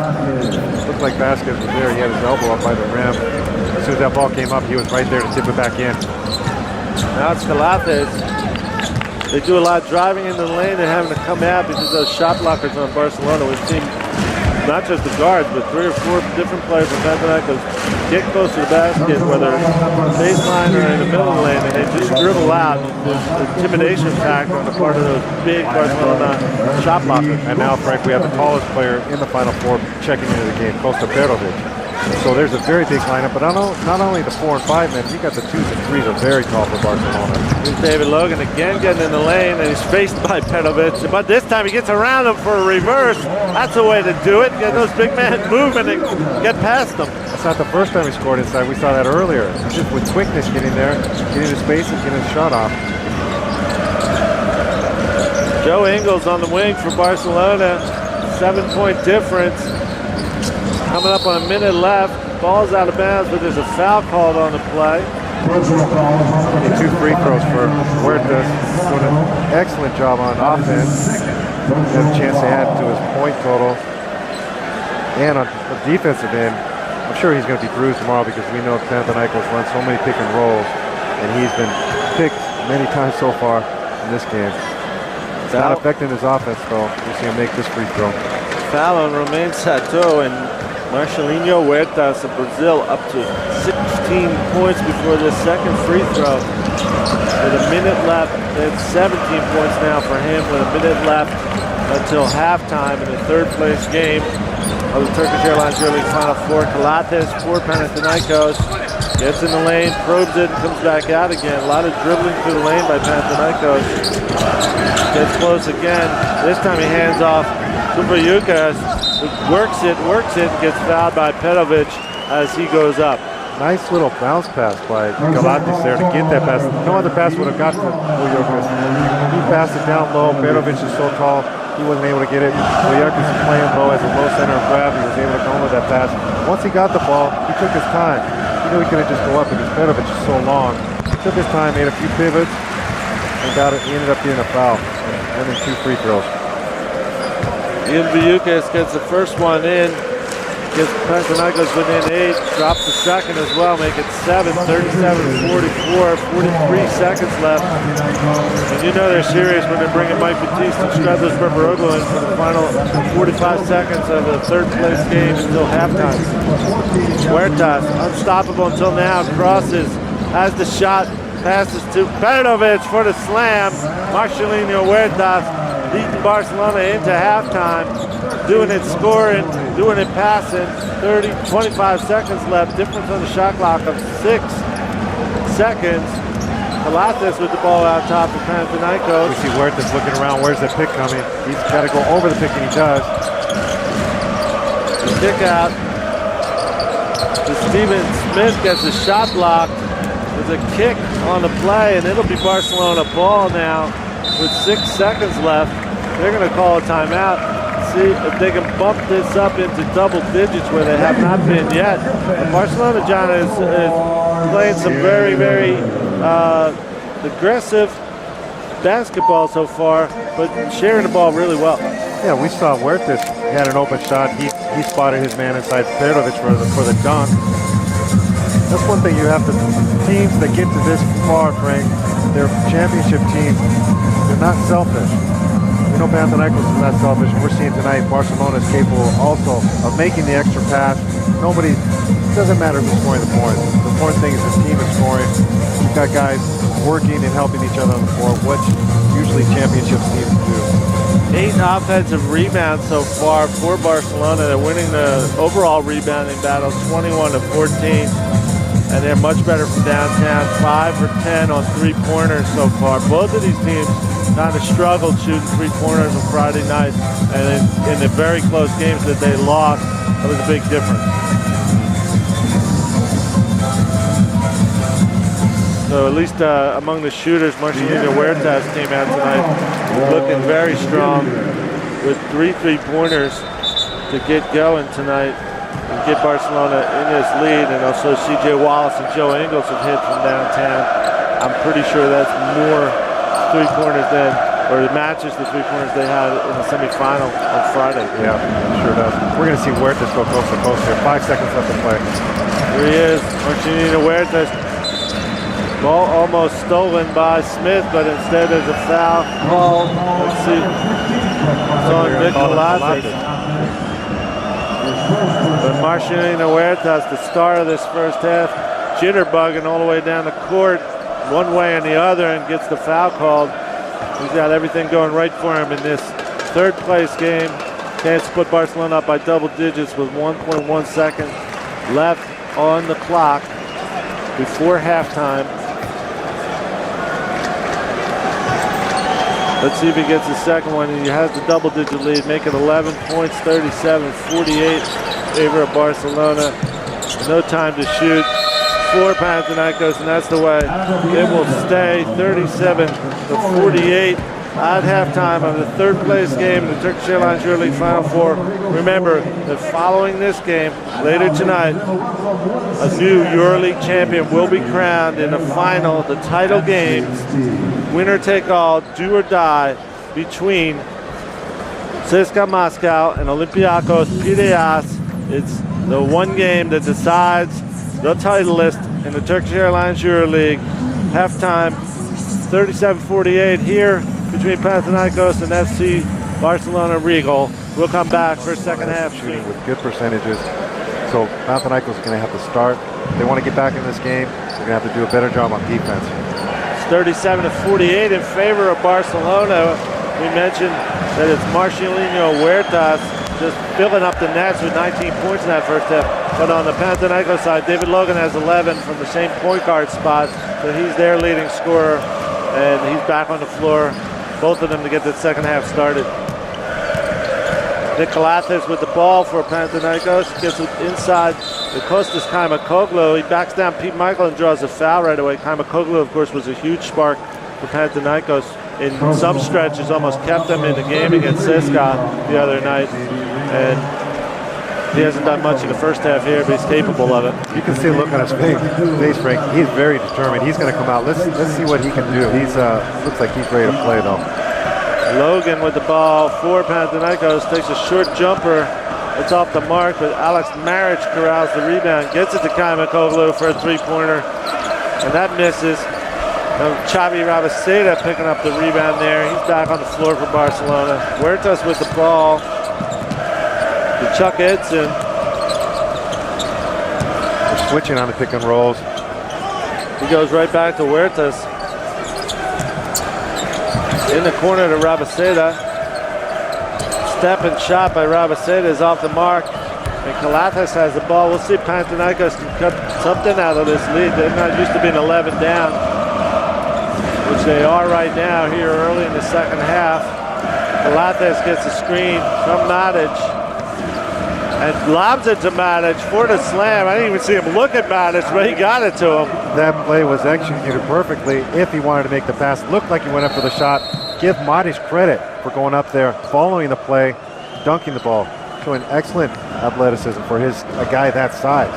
Looked like Vazquez was there. He had his elbow up by the rim. As soon as that ball came up, he was right there to tip it back in. Now it's Kalathis. They do a lot of driving in the lane. They're having to come out because those shot blockers on Barcelona. We've seen not just the guards, but 3 or 4 different players from Panathinaikos get close to the basket, whether it's baseline or in the middle of the lane, and they just dribble out. The intimidation factor on the part of those big Barcelona shot blockers. And now, Frank, we have the tallest player in the Final Four checking into the game, Kosta Perovic. So there's a very big lineup, but not only the 4 and 5 men, you got the 2s and 3s are very tall for Barcelona. Here's David Logan again getting in the lane, and he's faced by Petrovic. But this time he gets around him for a reverse. That's the way to do it. Get those big men moving and get past them. That's not the first time he scored inside. We saw that earlier. He's just with quickness getting there, getting his space and getting his shot off. Joe Ingles on the wing for Barcelona. 7-point difference. Coming up on a minute left. Ball's out of bounds, but there's a foul called on the play. 2 free throws for Huertas. Doing an excellent job on offense. Has a chance to add to his point total. And on the defensive end, I'm sure he's going to be bruised tomorrow because we know Panathinaikos run so many pick and rolls, and he's been picked many times so far in this game. It's not affecting his offense, though. We'll see him make this free throw. Foul on Romain Sato and Marcelinho Huertas of Brazil up to 16 points before the second free throw. With a minute left, it's 17 points now for him with a minute left until halftime in the third-place game of the Turkish Airlines Euroleague Final Four. Calates for Panathinaikos gets in the lane, probes it, and comes back out again. A lot of dribbling through the lane by Panathinaikos. Gets close again. This time he hands off to Vayukas, who works it, gets fouled by Petrovic as he goes up. Nice little bounce pass by Galatis there to get that pass. No other pass would have gotten to Vayukas. He passed it down low. Petrovic is so tall, he wasn't able to get it. Vayukas is playing low as a low center of gravity. He was able to come with that pass. Once he got the ball, he took his time. He knew he couldn't just go up because Petrovic is so long. He took his time, made a few pivots, and got it. He ended up getting a foul. And then 2 free throws. Ian Vayukas gets the first one in. Gets Panathinaikos within 8. Drops the second as well. Make it 7. 37-44. 43 seconds left. And you know they're serious when they're bringing Mike Batiste and Stratos Berberoglu in for the final 45 seconds of the third-place game until halftime. Huertas, unstoppable until now. Crosses, has the shot. Passes to Petrovic for the slam. Marcelinho Huertas leading Barcelona into halftime. Doing it scoring, doing it passing. 25 seconds left. Difference on the shot clock of 6 seconds. Calates with the ball out top of Panathinaikos. We see Huertas looking around. Where's the pick coming? He's got to go over the pick, and he does. The kick out. Steven Smith gets a shot blocked. There's a kick on the play, and it'll be Barcelona ball now with 6 seconds left. They're going to call a timeout. See if they can bump this up into double digits where they have not been yet. And Barcelona, John, is playing some very, very aggressive basketball so far, but sharing the ball really well. Yeah, we saw Huertas had an open shot. He spotted his man inside Petrovic for the dunk. That's one thing you have to, teams that get to this far, Frank, they're championship teams. They're not selfish. We know Panathinaikos is not selfish. We're seeing tonight Barcelona is capable also of making the extra pass. It doesn't matter who's scoring the points. The important thing is the team is scoring. You've got guys working and helping each other on the floor, which usually championship teams do. 8 offensive rebounds so far for Barcelona. They're winning the overall rebounding battle 21-14. And they're much better from downtown. 5 for 10 on 3-pointers so far. Both of these teams kind of struggled shooting 3-pointers on Friday night. And in the very close games that they lost, that was a big difference. So at least among the shooters, Marcelinho Huertas came out tonight looking very strong with 3 3-pointers to get going tonight and get Barcelona in this lead. And also C.J. Wallace and Joe Ingles have hit from downtown. I'm pretty sure that's more 3-pointers than, or it matches the 3-pointers they had in the semifinal on Friday. Yeah, sure does. We're going to see Huertas go coast to coast here. 5 seconds left to play. Here he is, Marcelinho Huertas. Ball almost stolen by Smith, but instead there's a foul called. Let's see. It's on Nick Calates. But Marcelinho Huertas, the star of this first half, jitterbugging all the way down the court. one way and the other and gets the foul called. He's got everything going right for him in this third place game. Chance to put Barcelona up by double digits with 1.1 seconds left on the clock before halftime. Let's see if he gets the second one. He has the double-digit lead, make it 11 points, 37-48 favor of Barcelona. No time to shoot for Panathinaikos, and that's the way it will stay, 37-48 at halftime of the third place game in the Turkish Airlines Euroleague Final Four. Remember that following this game, later tonight, a new Euroleague champion will be crowned in the final, the title games. Winner take all, do or die between CSKA Moscow and Olympiacos Piraeus. It's the one game that decides the title list in the Turkish Airlines Euroleague. Halftime, 37-48 here between Panathinaikos and FC Barcelona Regal. We'll come back for second half shooting with good percentages. So Panathinaikos is going to have to start. If they want to get back in this game, they're going to have to do a better job on defense. 37-48 in favor of Barcelona. We mentioned that it's Marcelinho Huertas just filling up the nets with 19 points in that first half. But on the Panathinaikos side, David Logan has 11 from the same point guard spot. So he's their leading scorer, and he's back on the floor. Both of them to get the second half started. Nick Kalathis with the ball for Panathinaikos. Gets it inside the Kostas Kaimakoglu. He backs down Pete Michael and draws a foul right away. Kaimakoglu, of course, was a huge spark for Panathinaikos. In some stretches, almost kept them in the game against CSKA the other night. And he hasn't done much in the first half here, but he's capable of it. You can see a look on his face, Frank. He's very determined. He's going to come out. Let's see what he can do. He's looks like he's ready to play, though. Logan with the ball for Panathinaikos, takes a short jumper. It's off the mark, but Alex Maric corrals the rebound, gets it to Kaimakoglu for a three-pointer, and that misses. Xavi Rabaseda picking up the rebound there. He's back on the floor for Barcelona. Huertas with the ball to Chuck Edson. They're switching on the pick and rolls. He goes right back to Huertas. In the corner to Rabaseda. Step and shot by Rabaseda is off the mark. And Kalathis has the ball. We'll see if Panathinaikos can cut something out of this lead. They're not used to being 11 down, which they are right now here early in the second half. Kalathis gets a screen from Matic and lobs it to Matic for the slam. I didn't even see him look at Matic, but he got it to him. That play was executed perfectly. If he wanted to make the pass, looked like he went up for the shot. Give Matic credit for going up there, following the play, dunking the ball, showing excellent athleticism for a guy that size.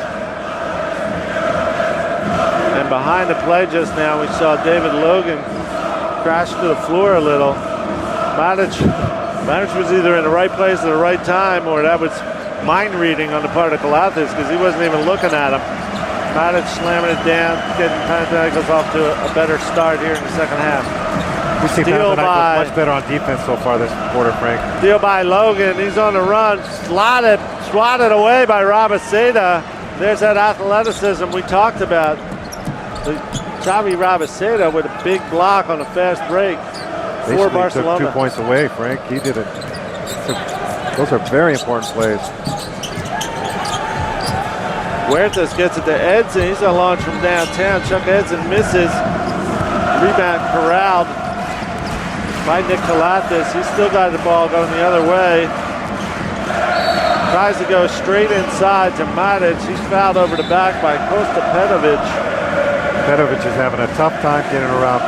And behind the play just now, we saw David Logan crash to the floor a little. Matic was either in the right place at the right time, or that was mind reading on the part of Kalathis, because he wasn't even looking at him. Matic slamming it down, getting Panathinaikos off to a better start here in the second half. We see Panathinaikos much better on defense so far this quarter, Frank. Steal by Logan. He's on the run. Swatted away by Rabaseda. There's that athleticism we talked about. Xavi Rabaseda with a big block on a fast break for Barcelona. Took 2 points away, Frank. He did it. Those are very important plays. Huertas gets it to Edson. He's going to launch from downtown. Chuck Edson misses. Rebound corralled by Nick Kalathis. He's still got the ball going the other way. Tries to go straight inside to Matic. He's fouled over the back by Kosta Pedovic. Pedovic is having a tough time getting around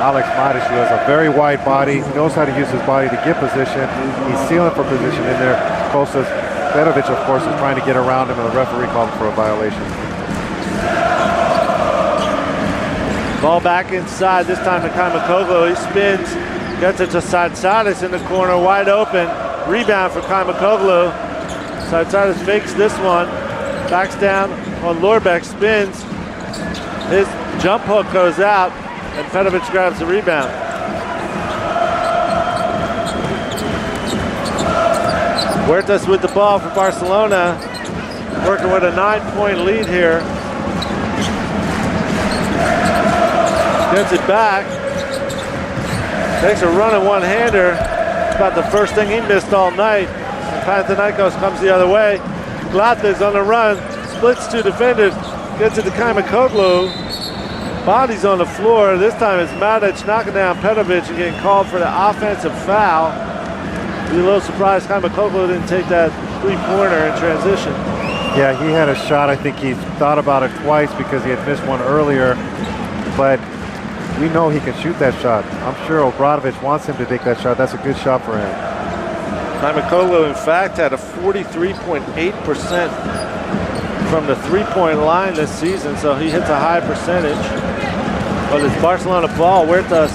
Alex Matic, who has a very wide body. He knows how to use his body to get position. He's sealing for position in there. Kostas Pedovic, of course, is trying to get around him, and the referee called him for a violation. Ball back inside, this time to Kaimakoglu. He spins, gets it to Satsades in the corner, wide open. Rebound for Kaimakoglu. Satsades fakes this one, backs down on Lorbeck, spins. His jump hook goes out, and Pedovic grabs the rebound. Huertas with the ball for Barcelona, working with a 9-point lead here. Gets it back. Takes a run one-hander. About the first thing he missed all night. And Panathinaikos comes the other way. Glathes on the run. Splits two defenders. Gets it to Kaimakoglu. Body's on the floor. This time it's Matic knocking down Petrovic and getting called for the offensive foul. Be a little surprised Kaimakoglu didn't take that three-pointer in transition. Yeah, he had a shot. I think he thought about it twice because he had missed one earlier. But we know he can shoot that shot. I'm sure Obradovic wants him to take that shot. That's a good shot for him. Kaimakoglu, in fact, had a 43.8% from the three-point line this season, so he hits a high percentage. But it's Barcelona ball. Huertas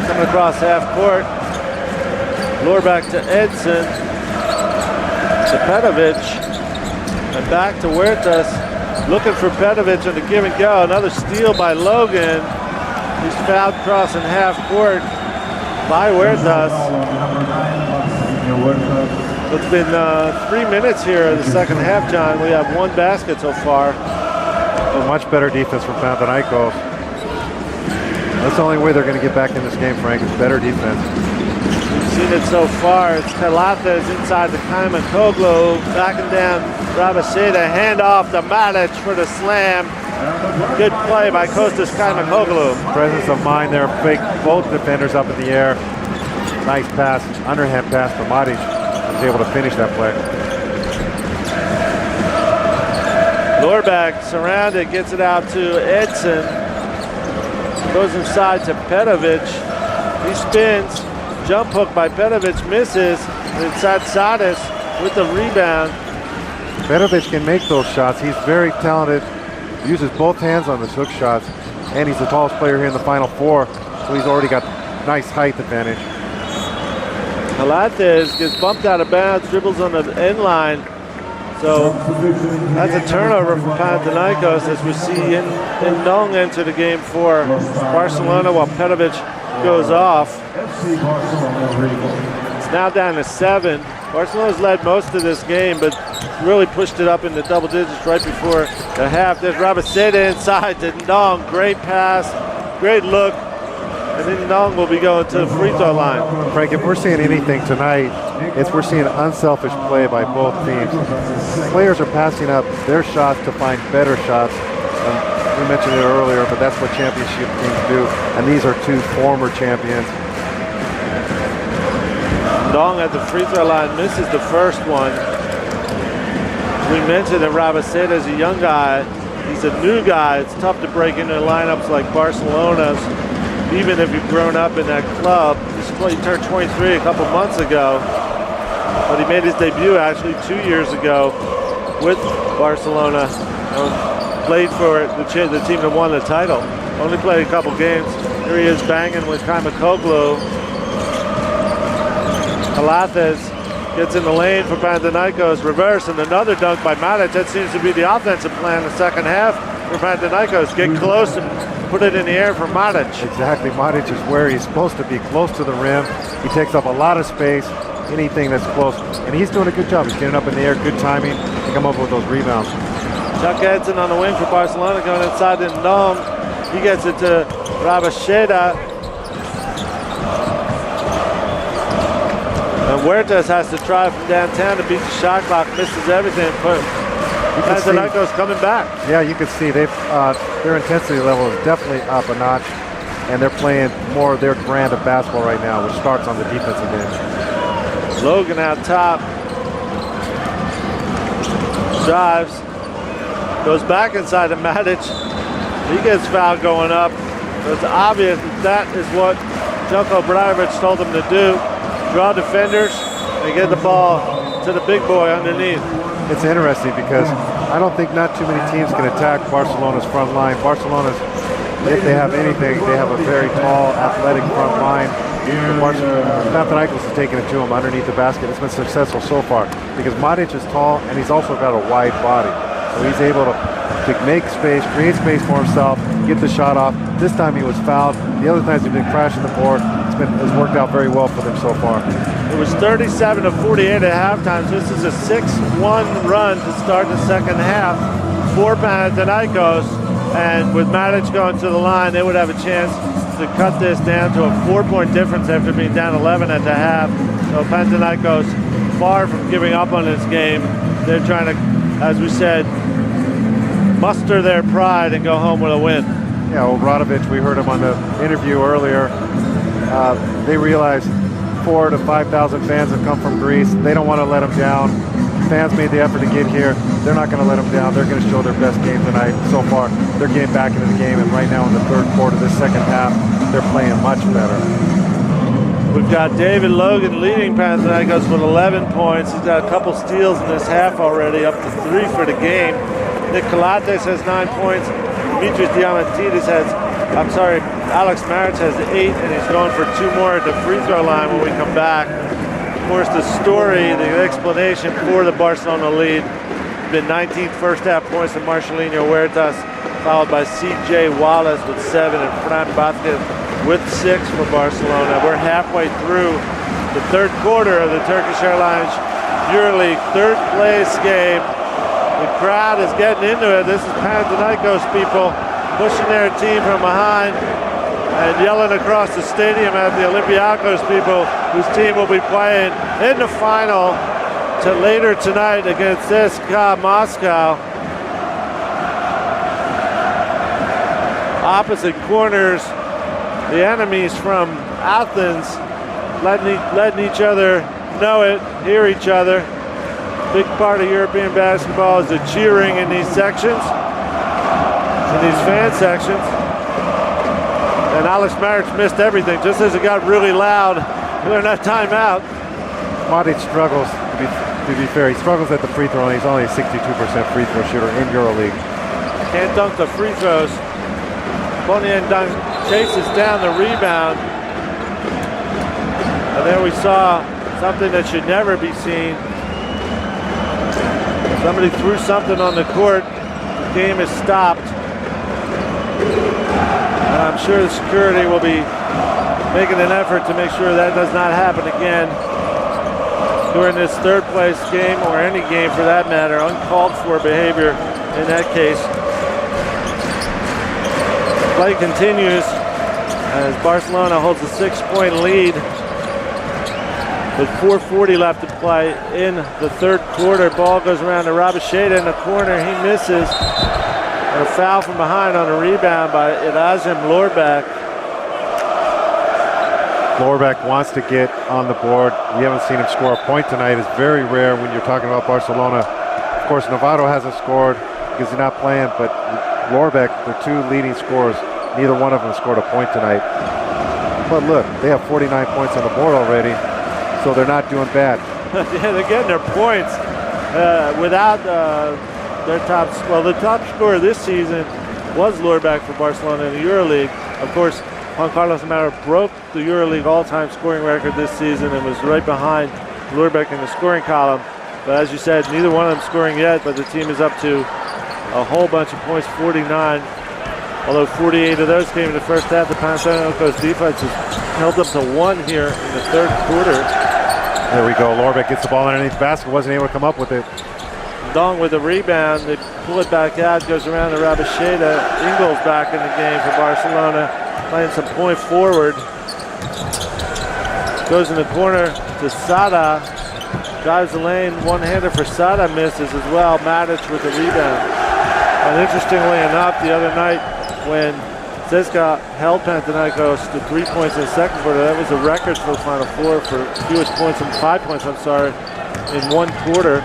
coming across half court. Lure back to Edson. To Petrovic. And back to Huertas. Looking for Petrovic on the give and go. Another steal by Logan. He's fouled crossing half court by Huertas. It's been 3 minutes here in the second half, John. We have one basket so far. A much better defense from Panathinaikos. That's the only way they're going to get back in this game, Frank, is better defense. We've seen it so far. It's Glathes inside the Kaimakoglu, backing down Rabaseda, hand off to Matic for the slam. Good play by Kostas Kaimakoglu. Presence of mind there, fake both defenders up in the air. Nice pass, underhand pass for Matic. Was able to finish that play. Lorback surrounded, gets it out to Edson. Goes inside to Petrovic. He spins. Jump hook by Petrovic misses. Inside Sades with the rebound. Petrovic can make those shots. He's very talented. Uses both hands on his hook shots. And he's the tallest player here in the Final Four. So he's already got nice height advantage. Glathes gets bumped out of bounds, dribbles on the end line. So that's a turnover from Panathinaikos as we see Indong enter the game for Barcelona while Petrovic goes off. It's now down to 7. Barcelona's led most of this game, but really pushed it up into double digits right before the half. There's Rabaseda inside to Indong. Great pass, great look. And then Indong will be going to the free throw line. Frank, if we're seeing anything tonight, we're seeing unselfish play by both teams. Players are passing up their shots to find better shots. We mentioned it earlier, but that's what championship teams do. And these are two former champions. Indong at the free throw line misses the first one. We mentioned that Rabaseda is a young guy. He's a new guy. It's tough to break into lineups like Barcelona's. Even if you've grown up in that club. He turned 23 a couple months ago, but he made his debut actually 2 years ago with Barcelona. Played for the team that won the title. Only played a couple games. Here he is banging with Kaimakoglu. Glathes gets in the lane for Panathinaikos, reverse, and another dunk by Matic. That seems to be the offensive plan in the second half for Panathinaikos. Get close and put it in the air for Matic. Exactly, Matic is where he's supposed to be, close to the rim. He takes up a lot of space, anything that's close, and he's doing a good job. He's getting up in the air, good timing to come up with those rebounds. Chuck Edson on the wing for Barcelona going inside to Ndong. He gets it to Rabaseda. And Huertas has to try from downtown to beat the shot clock, misses everything, but Panathinaikos coming back. Yeah, you can see their intensity level is definitely up a notch, and they're playing more of their brand of basketball right now, which starts on the defensive end. Logan out top. Drives. Goes back inside to Matic. He gets fouled going up. It's obvious that is what Jelko Obradovic told him to do. Draw defenders and get the ball to the big boy underneath. It's interesting because I don't think not too many teams can attack Barcelona's front line. Barcelona's, if they have anything, they have a very tall, athletic front line. Panathinaikos is taking it to him underneath the basket. It's been successful so far because Matic is tall and he's also got a wide body. So he's able to make space, create space for himself, get the shot off. This time he was fouled. The other times he's been crashing the board. It's worked out very well for them so far. It was 37-48 at halftime. This is a 6-1 run to start the second half for Panathinaikos. And with Matic going to the line, they would have a chance points to cut this down to a 4-point difference after being down 11 at the half. So Panathinaikos far from giving up on this game. They're trying to, as we said, muster their pride and go home with a win. Yeah, well, Radovic, we heard him on the interview earlier. They realize 4,000 to 5,000 fans have come from Greece. They don't want to let them down. Fans made the effort to get here. They're not going to let them down. They're going to show their best game tonight. So far, they're getting back into the game, and right now in the third quarter, this second half, they're playing much better. We've got David Logan leading Panathinaikos with 11 points. He's got a couple steals in this half already, up to 3 for the game. Nick Kalates has 9 points. Dimitris Diamantidis Alex Maric has 8, and he's going for 2 more at the free throw line when we come back. Of course, the story, the explanation for the Barcelona lead has been 19th first half points from Marcelinho Huertas, followed by C.J. Wallace with 7 and Fran Vázquez with 6 for Barcelona. We're halfway through the third quarter of the Turkish Airlines Euroleague third place game. The crowd is getting into it. This is Panathinaikos people pushing their team from behind and yelling across the stadium at the Olympiacos people whose team will be playing in the final later tonight against CSKA Moscow. Opposite corners, the enemies from Athens letting each other know it, hear each other. Big part of European basketball is the cheering in these sections, in these fan sections. And Alex Maric missed everything just as it got really loud during that timeout. Madic struggles, to be fair. He struggles at the free throw line. He's only a 62% free throw shooter in Euroleague. Can't dunk the free throws. Bonien chases down the rebound. And there we saw something that should never be seen. Somebody threw something on the court. The game is stopped. And I'm sure the security will be making an effort to make sure that does not happen again during this third place game, or any game for that matter. Uncalled for behavior in that case. Play continues as Barcelona holds a 6-point lead with 4:40 left to play in the third quarter. Ball goes around to Rabasheda in the corner. He misses. And a foul from behind on a rebound by Erdem Lorbak. Lorbak wants to get on the board. We haven't seen him score a point tonight. It's very rare when you're talking about Barcelona. Of course, Navarro hasn't scored because he's not playing, but Lorbak, their 2 leading scorers, neither one of them scored a point tonight. But look, they have 49 points on the board already, so they're not doing bad. Yeah, they're getting their points without their the top scorer this season was Lorbak for Barcelona in the Euroleague. Of course, Juan Carlos Amaro broke the Euroleague all-time scoring record this season and was right behind Lorbak in the scoring column. But as you said, neither one of them scoring yet, but the team is up to a whole bunch of points, 49. Although 48 of those came in the first half, the Panathinaikos defense has held up to 1 here in the third quarter. There we go. Lorbak gets the ball underneath the basket, wasn't able to come up with it. Dong with the rebound. They pull it back out, goes around to Rabasheda. Ingles back in the game for Barcelona, playing some point forward. Goes in the corner to Sada. Drives the lane, one-hander for Sada, misses as well. Madic with the rebound. And interestingly enough, the other night when CSKA held Panathinaikos to 3 points in the second quarter, that was a record for the Final Four for fewest points, 5 points, in one quarter.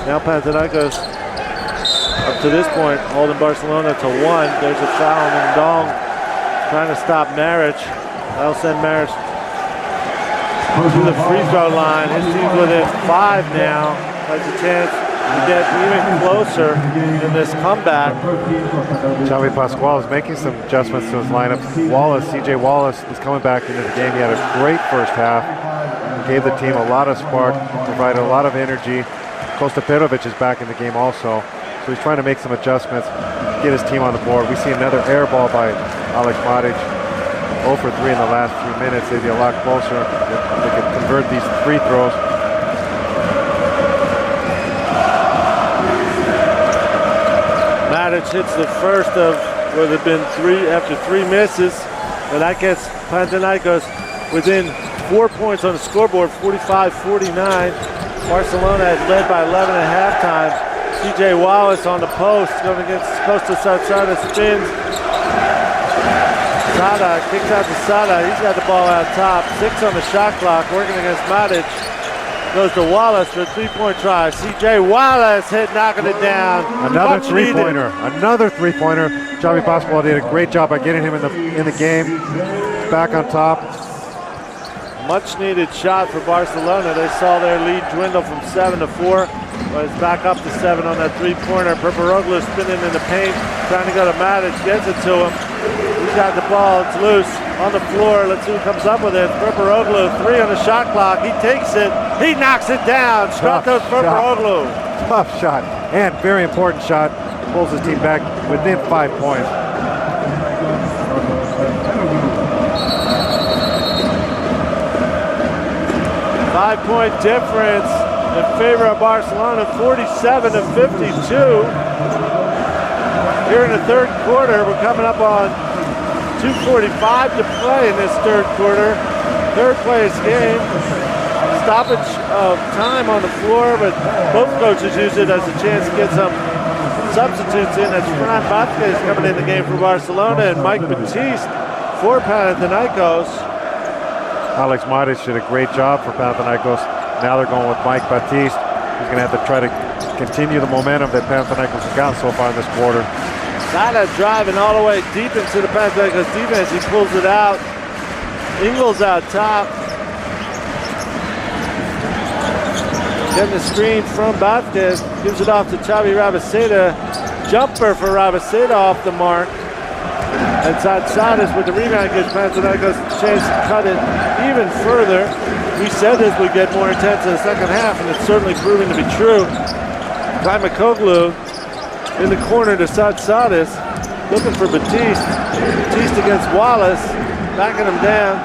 Now Panathinaikos, up to this point, holding Barcelona to 1. There's a foul on Dong, trying to stop Maric. That'll send Maric to the free throw line. His team's within 5 now. Has a chance to get even closer in this comeback. Xavi Pascual is making some adjustments to his lineup. C.J. Wallace is coming back into the game. He had a great first half. Gave the team a lot of spark, provided a lot of energy. Kosta Perovic is back in the game also. So he's trying to make some adjustments, get his team on the board. We see another air ball by Alex Maric. 0 for 3 in the last few minutes. They'd be a lot closer. They could convert these free throws. Madic hits the first of what have been 3 after 3 misses. But that gets Panathinaikos within 4 points on the scoreboard, 45-49. Barcelona had led by 11 at halftime. C.J. Wallace on the post, going against coast to Sada, spins. Sada kicks out to Sada. He's got the ball out top. 6 on the shot clock, working against Matic. Goes to Wallace for a three-point try. C.J. Wallace knocking it down. Another three-pointer. Another three-pointer. Xavi Pascual did a great job by getting him in the game. Back on top. Much needed shot for Barcelona. They saw their lead dwindle from 7 to 4. But it's back up to 7 on that three-pointer. Perperoglu spinning in the paint, trying to go to Matic, gets it to him. He's got the ball, it's loose on the floor. Let's see who comes up with it. Perperoglu, 3 on the shot clock. He takes it, he knocks it down. Stratos Perperoglu. Tough shot, and very important shot. Pulls his team back within 5 points. Five-point difference in favor of Barcelona, 47-52. Here in the third quarter, we're coming up on 2:45 to play in this third quarter. Third place game. Stoppage of time on the floor, but both coaches use it as a chance to get some substitutes in. That's Sinan coming in the game for Barcelona, and Mike Batiste for Panathinaikos. Alex Matic did a great job for Panathinaikos. Now they're going with Mike Batiste. He's going to have to try to continue the momentum that Panathinaikos has gotten so far in this quarter. Sada driving all the way deep into the Panathinaikos defense. He pulls it out. Ingles out top. Getting the screen from Vázquez. Gives it off to Xavi Rabaseda. Jumper for Rabaseda off the mark. And Sadas with the rebound gives Panathinaikos a chance to cut it even further. We said this would get more intense in the second half, and it's certainly proving to be true. Kaimakoglu in the corner to Sadas, looking for Batiste. Batiste against Wallace, backing him down,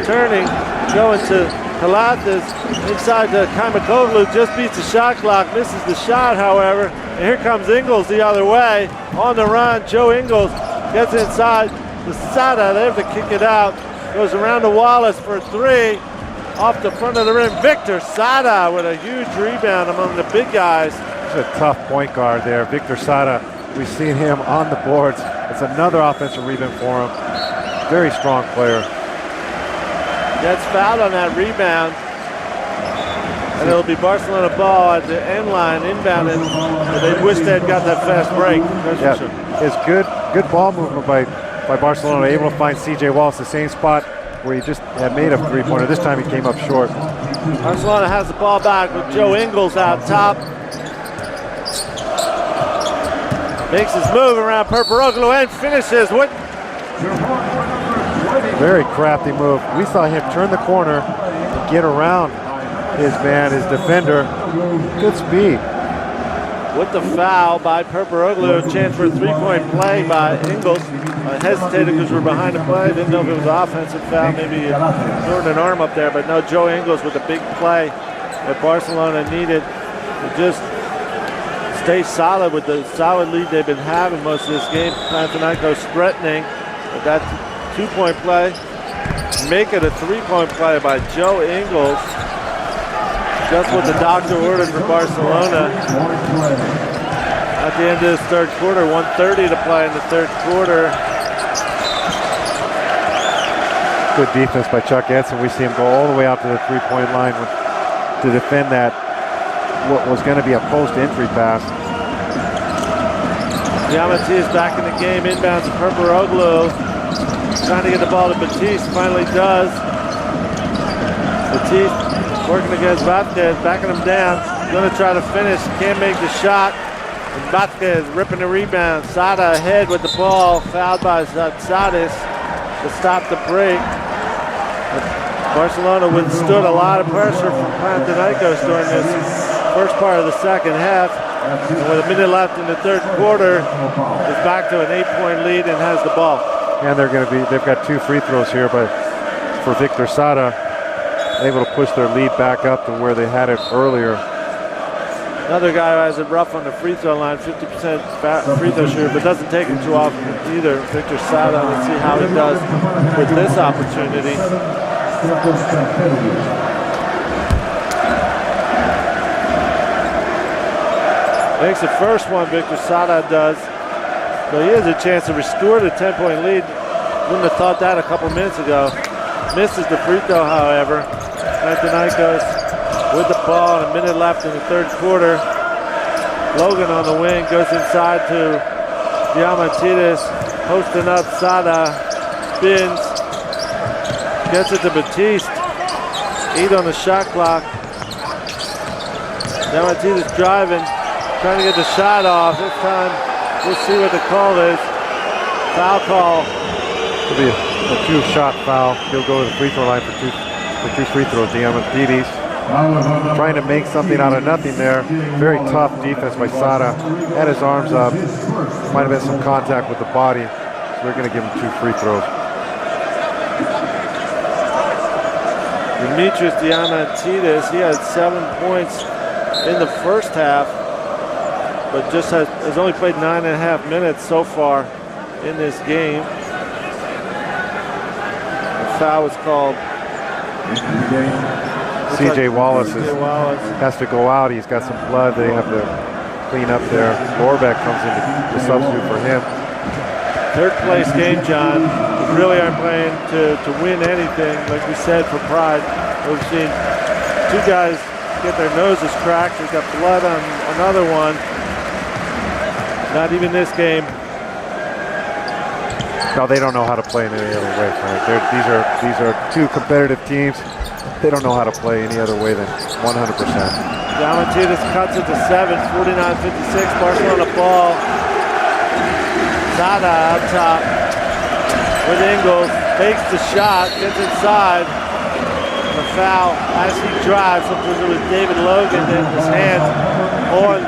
turning, going to Pilates, inside to Kaimakoglu, just beats the shot clock, misses the shot, however. And here comes Ingles the other way, on the run. Joe Ingles gets inside to Sada. They have to kick it out. Goes around to Wallace for a 3. Off the front of the rim. Victor Sada with a huge rebound among the big guys. He's a tough point guard there. Victor Sada, we've seen him on the boards. It's another offensive rebound for him. Very strong player. Gets fouled on that rebound. And it'll be Barcelona ball at the end line, inbounded. But they wish they had got that fast break. Yeah, it's good ball movement by Barcelona, able to find C.J. Wallace, the same spot where he just had made a three-pointer. This time he came up short. Barcelona has the ball back with Joe Ingles out top. Makes his move around Perperoglu and finishes. What? Very crafty move. We saw him turn the corner and get around his man, his defender. Good speed. With the foul by Perperoglu, a chance for a three-point play by Ingles. Hesitated because we're behind the play. Didn't know if it was an offensive foul. Maybe throwing an arm up there. But no, Joe Ingles with a big play that Barcelona needed to just stay solid with the solid lead they've been having most of this game. Panathinaikos threatening with that two-point play. Make it a three-point play by Joe Ingles. Just what the doctor ordered for Barcelona. At the end of this third quarter, 1:30 to play in the third quarter. Good defense by Chuck Edson. We see him go all the way out to the three-point line to defend that, what was going to be a post-entry pass. Diamante is back in the game, inbounds to Perperoglu. Trying to get the ball to Batiste, finally does. Batiste working against Vázquez, backing him down. Gonna try to finish, can't make the shot. And Vázquez ripping the rebound. Sada ahead with the ball, fouled by Sadis to stop the break. Barcelona withstood a lot of pressure from Panathinaikos during this first part of the second half. And with a minute left in the third quarter, is back to an 8-point lead and has the ball. And they've got 2 free throws here, but for Victor Sada, able to push their lead back up to where they had it earlier. Another guy who has it rough on the free throw line, 50% free throw shooter, but doesn't take it too often either. Victor Sada, let's see how he does with this opportunity. Makes the first one, Victor Sada does. So he has a chance to restore the 10-point lead. Wouldn't have thought that a couple minutes ago. Misses the free throw, however. Panathinaikos with the ball, and a minute left in the third quarter. Logan on the wing goes inside to Diamantidis, posting up Sada, spins, gets it to Batiste. 8 on the shot clock. Diamantidis driving, trying to get the shot off. This time, we'll see what the call is. Foul call. It'll be a two-shot foul. He'll go to the free throw line for two free throws. Diamantidis trying to make something out of nothing there. Very tough defense by Sada. Had his arms up. Might have been some contact with the body. So they're going to give him 2 free throws. Dimitris Diamantidis, he had 7 points in the first half, but just has only played 9.5 minutes so far in this game. The foul was called. C.J. Wallace has to go out. He's got some blood they have to clean up there. Lorbeck comes in to substitute for him. Third place game, John. We really aren't playing to win anything, like we said, for pride. We've seen 2 guys get their noses cracked. We've got blood on another one. Not even this game. No, they don't know how to play in any other way, Frank. These are 2 competitive teams. They don't know how to play any other way than 100%. Diamantidis cuts it to 7, 49-56. Barcelona ball. Sada out top with Ingles. Fakes the shot, gets inside. The foul as he drives. Sometimes it was David Logan in his hands on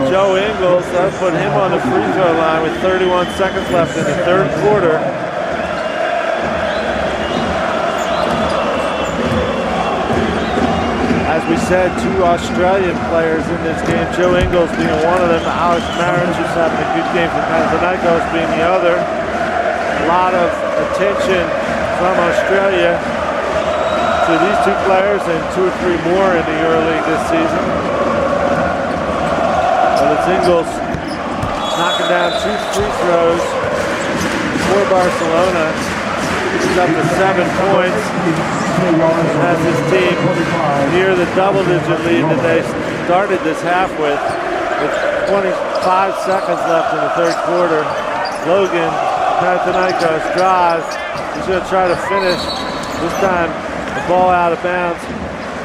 Joe Ingles. That put him on the free throw line with 31 seconds left in the third quarter. As we said, 2 Australian players in this game, Joe Ingles being one of them, Alex Marriage, who's having a good game for Panathinaikos, being the other. A lot of attention from Australia to these 2 players and 2 or 3 more in the Euroleague this season. But it's Ingles knocking down 2 free throws for Barcelona. He's up to 7 points. Has his team near the double-digit lead that they started this half with 25 seconds left in the third quarter. Logan, Panathinaikos drives. He's going to try to finish. This time, the ball out of bounds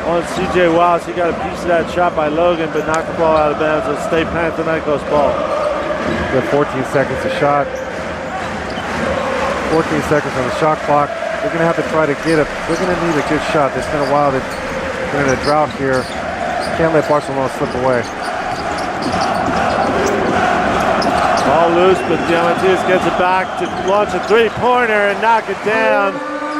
on C.J. Wallace. He got a piece of that shot by Logan, but knocked the ball out of bounds. It'll stay Panathinaikos ball. We have 14 seconds to shot. 14 seconds on the shot clock. They're going to have to try to get it. They're going to need a good shot. It's been a while. They're in a drought here. Can't let Barcelona slip away. Ball loose, but Diamantidis gets it back to launch a 3-pointer and knock it down.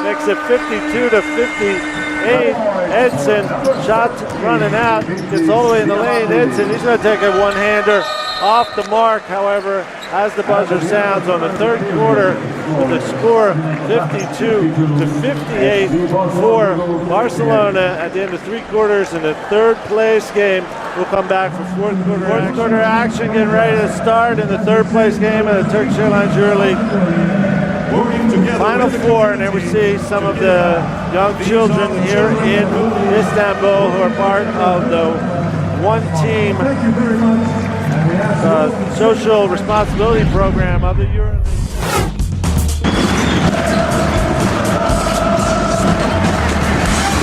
Makes it 52-58. Edson, shot running out. Gets all the way in the lane. Edson, he's going to take a one-hander off the mark, however, as the buzzer sounds on the third quarter with the score 52-58 for Barcelona at the end of 3 quarters in the third place game. We'll come back for fourth quarter action, getting ready to start in the third place game of the Turkish Airlines Euroleague Final 4, and then we see some of the young children here in Istanbul who are part of the one team social responsibility program of the Euroleague.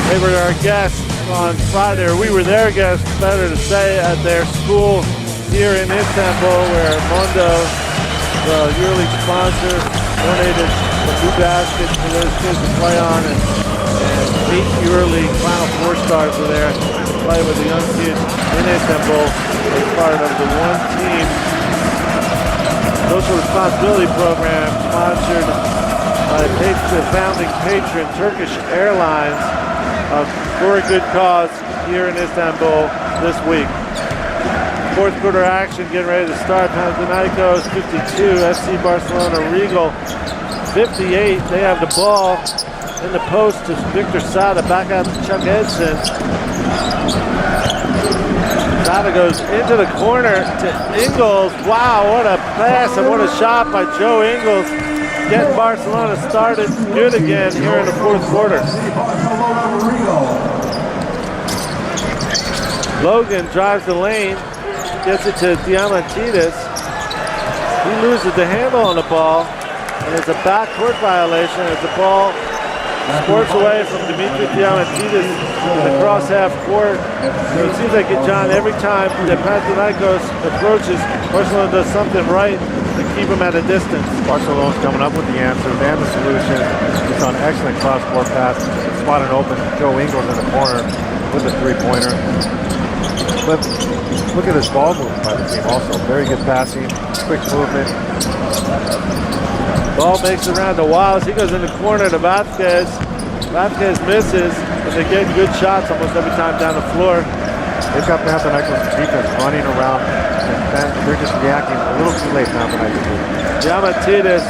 They were our guests on Friday, or we were their guests, better to say, at their school here in Istanbul, where Mondo, the Euroleague sponsor, donated a new basket for those kids to play on, and 8 Euroleague Final 4 stars were there to play with the young kids in Istanbul as part of the one team social responsibility program sponsored by the founding patron Turkish Airlines for a good cause here in Istanbul this week. Fourth quarter action getting ready to start. Panathinaikos 52, FC Barcelona Regal 58. They have the ball in the post to Victor Sada, back out to Chuck Edson. Sada goes into the corner to Ingles. Wow, what a pass and what a shot by Joe Ingles. Getting Barcelona started good again here in the fourth quarter. Logan drives the lane, gets it to Diamantidis. He loses the handle on the ball, and it's a backcourt violation as the ball sports away from Dimitri Diamantidis across half court. So it seems like, John, every time that Panathinaikos approaches, Barcelona does something right to keep him at a distance. Barcelona's coming up with the answer and the solution. It's on excellent cross-court pass, spotted open. Joe Ingles in the corner with a three-pointer. But look at this ball movement by the team also. Very good passing, quick movement. Ball makes it around to Wallace. He goes in the corner to Vasquez. Vasquez misses, but they get good shots almost every time down the floor. They've got Panathinaikos defense running around, and they're just reacting a little too late. Panathinaikos. Diamantidis,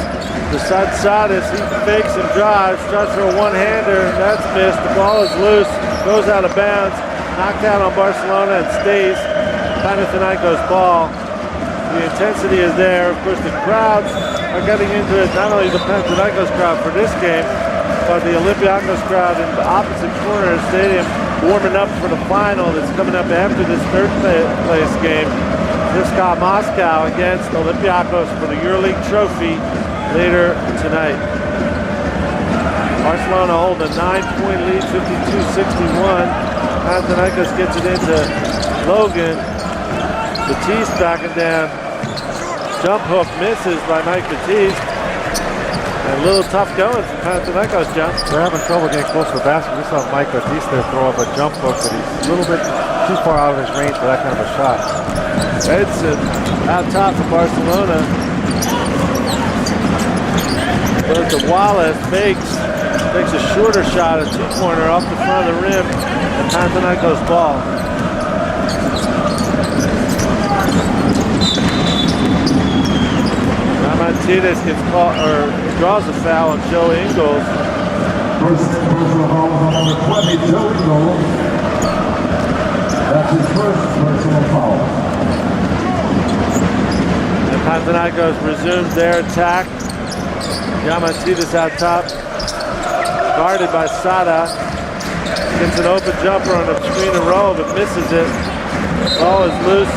the Sadis, he fakes and drives, tries for a one-hander. That's missed. The ball is loose, goes out of bounds, knocked out on Barcelona and stays Panathinaikos ball. The intensity is there. Of course, the crowds are getting into it. Not only the Panathinaikos crowd for this game, but the Olympiacos crowd in the opposite corner of the stadium warming up for the final that's coming up after this third place game. CSKA Moscow against Olympiacos for the Euroleague trophy later tonight. Barcelona hold a 9-point lead, 52-61. Panathinaikos gets it into Logan. Batiste backing down. Jump hook misses by Mike Batiste. And a little tough going for Panathinaikos, John. They're having trouble getting close to the basket. We saw Mike Batiste throw up a jump hook, but he's a little bit too far out of his range for that kind of a shot. Edson out top for Barcelona. Goes to Wallace, takes a shorter shot, a two-pointer off the front of the rim, and Panathinaikos ball. Diamantidis gets caught, or draws a foul on Joe Ingles. First personal foul on number 20, Joe Ingles. That's his first personal foul. And Panathinaikos resumes their attack. Diamantidis out top, guarded by Sada. Gets an open jumper on a screen and roll, but misses it. Ball is loose.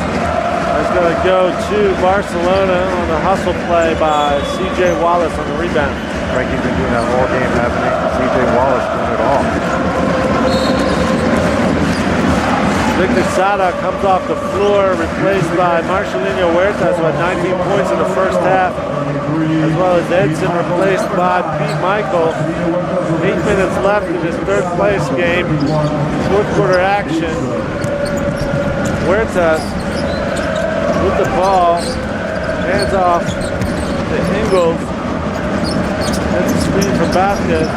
It's going to go to Barcelona on the hustle play by C.J. Wallace on the rebound. Frankie's been doing that all game, hasn't he? C.J. Wallace doing it all. Victor Sada comes off the floor, replaced by Marcelinho Huertas, who had 19 points in the first half, as well as Edson replaced by Pete Michael. 8 minutes left in this third place game. Fourth quarter action. Huertas with the ball, hands off to Ingles. That's a screen from Vasquez.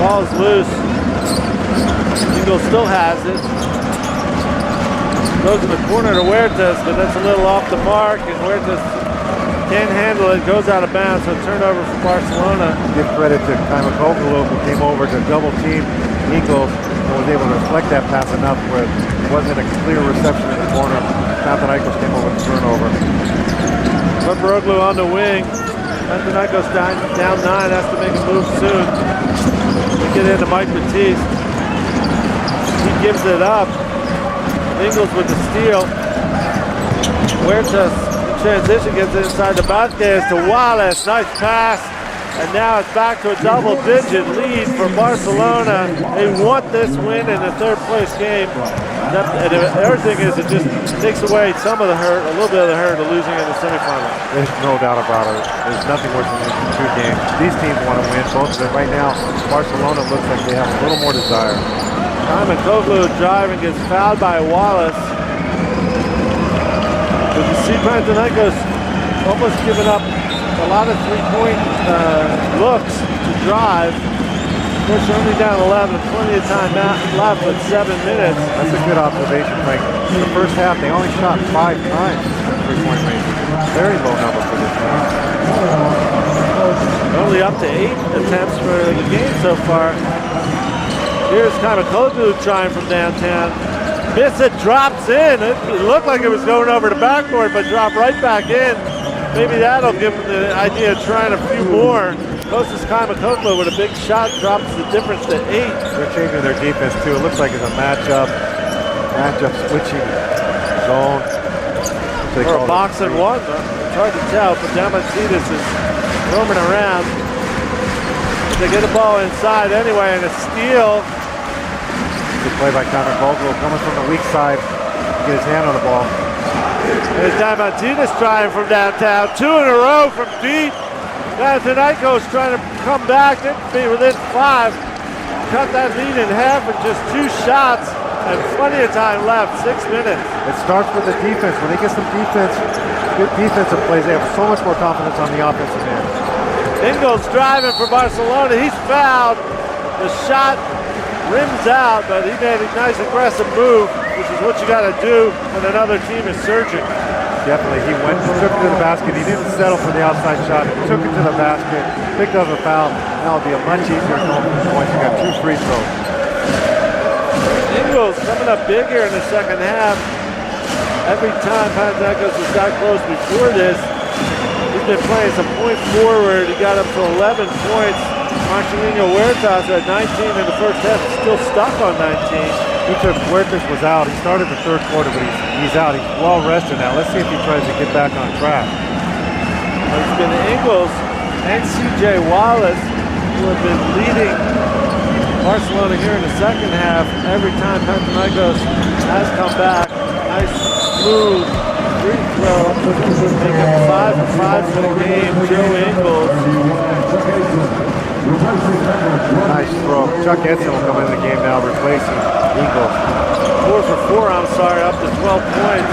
Ball is loose. Ingles still has it. Goes in the corner to Huertas, but that's a little off the mark, and Huertas can't handle it. Goes out of bounds, so turnover for Barcelona. Give credit to Kaimakoglu, who came over to double team Ingles and was able to deflect that pass enough where it wasn't a clear reception in the corner. Panathinaikos came over to turnover. Barbaroglu on the wing. Panathinaikos down 9, has to make a move soon. We get into Mike Batiste. He gives it up. Ingles with the steal. Huertas in transition gets it inside the Vasquez to Wallace. Nice pass. And now it's back to a double-digit lead for Barcelona. They want this win in the third place game. And the other thing is it just takes away some of the hurt, a little bit of the hurt of losing in the semifinal. There's no doubt about it. There's nothing worse than losing 2 games. These teams want to win, both of them. Right now, Barcelona looks like they have a little more desire. Kaimakoglu driving gets fouled by Wallace. But you see Panathinaikos almost giving up a lot of three-point looks to drive. Of course, they're only down 11, plenty of time left with 7 minutes. That's a good observation, Frank. In the first half, they only shot 5 times from three-point range. Very low number for this team. Only up to 8 attempts for the game so far. Here's Kamakogu trying from downtown. Miss it, drops in. It looked like it was going over the backboard, but dropped right back in. Maybe that'll give them the idea of trying a few more. Closest Kamakogu with a big shot drops the difference to 8. They're changing their defense too. It looks like it's a matchup switching zone. Or a box and one. It's hard to tell, but Diamantidis is roaming around. They get the ball inside anyway, and a steal. Good play by Kamakogu, coming from the weak side to get his hand on the ball. And Diamantidis trying from downtown. 2 in a row from deep. Panathinaikos trying to come back, didn't be within 5. Cut that lead in half with just 2 shots and plenty of time left, 6 minutes. It starts with the defense. When they get some defense, good defensive plays, they have so much more confidence on the offensive end. Ingles driving for Barcelona. He's fouled. The shot rims out, but he made a nice aggressive move, which is what you got to do when another team is surging. Definitely, he took it to the basket. He didn't settle for the outside shot. He took it to the basket, picked up a foul. Now it'll be a much easier goal for points. You got 2 free throws. Ingles coming up big here in the second half. Every time Panathinaikos was that close before this, he's been playing some point forward. He got up to 11 points. Marcelino Huertas at 19 in the first half, still stuck on 19. Huertas was out. He started the third quarter, but he's out. He's well rested now. Let's see if he tries to get back on track. It's been Ingles and C.J. Wallace who have been leading Barcelona here in the second half. Every time Panathinaikos has come back, nice smooth free throw, making 5 for 5 for the game. Joe Ingles. Nice throw. Chuck Edson will come in the game now, replacing Ingles. 4 for 4, up to 12 points.